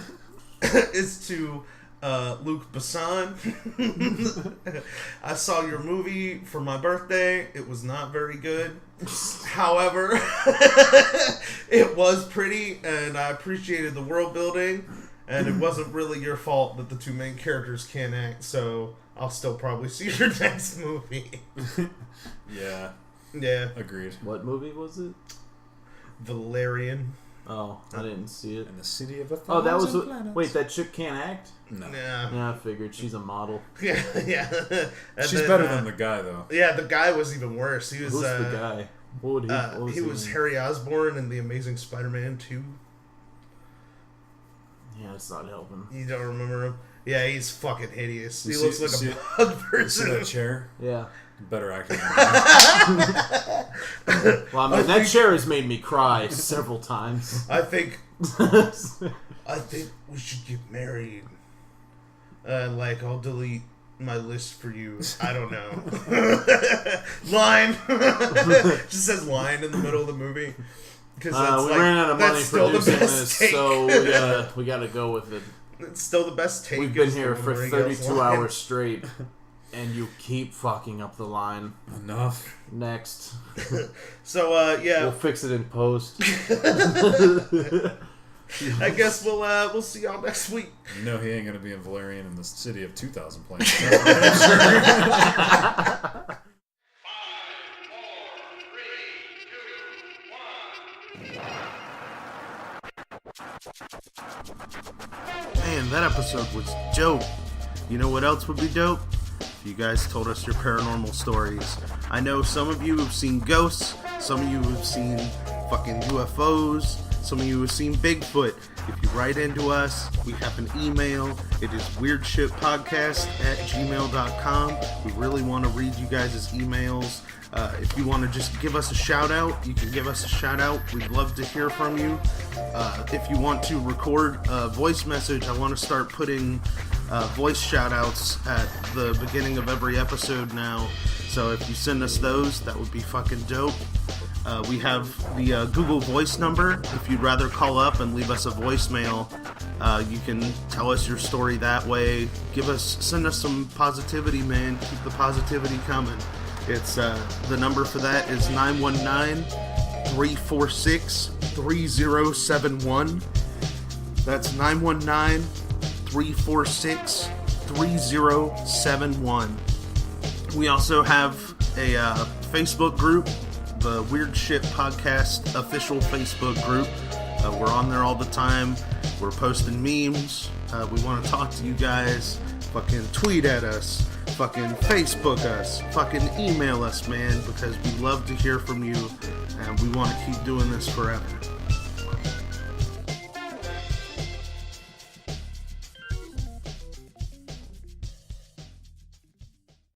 is to Luc Besson. I saw your movie for my birthday. It was not very good. However, it was pretty, and I appreciated the world building. And it wasn't really your fault that the two main characters can't act. So I'll still probably see your next movie. Yeah. Yeah, Agreed. What movie was it? Valerian. Oh, I didn't see it. In the city of 1,000 Oh, that was... planets. Wait, that chick can't act? No. Yeah, Yeah, I figured. She's a model. yeah. And She's then, better than the guy, though. Yeah, the guy was even worse. He was Who's the guy? What would he... what he was in? Harry Osborn in The Amazing Spider-Man 2. Yeah, it's not helping. You don't remember him? Yeah, he's fucking hideous. He You looks see- like see- a bug You see person. that chair? Yeah. Better actor. Well, I mean, that chair has made me cry several times. I think we should get married. I'll delete my list for you. I don't know. Line. Just says line in the middle of the movie. Because we ran out of money producing this, take. so we gotta go with it. It's still the best take. We've been is the here for one where he goes 32 line. hours straight. And you keep fucking up the line. Enough. Next. So, yeah. We'll fix it in post. I guess we'll see y'all next week. You know he ain't gonna be in Valerian in the city of 2,000 planes. Man, that episode was dope. You know what else would be dope? If you guys told us your paranormal stories. I know some of you have seen ghosts, some of you have seen fucking UFOs, some of you have seen Bigfoot. If you write into us, we have an email. It is weirdshitpodcast@gmail.com. We really want to read you guys' emails. If you want to just give us a shout out, you can give us a shout out. We'd love to hear from you. If you want to record a voice message, I want to start putting voice shout outs at the beginning of every episode now. So if you send us those, that would be fucking dope. We have the Google Voice number. If you'd rather call up and leave us a voicemail, you can tell us your story that way. Send us some positivity, man. Keep the positivity coming. It's the number for that is 919-346-3071. That's 919-346-3071. We also have a Facebook group, the Weird Shit Podcast official Facebook group. We're on there all the time. We're posting memes. We want to talk to you guys. Fucking tweet at us. Fucking Facebook us. Fucking email us, man, because we love to hear from you and we want to keep doing this forever.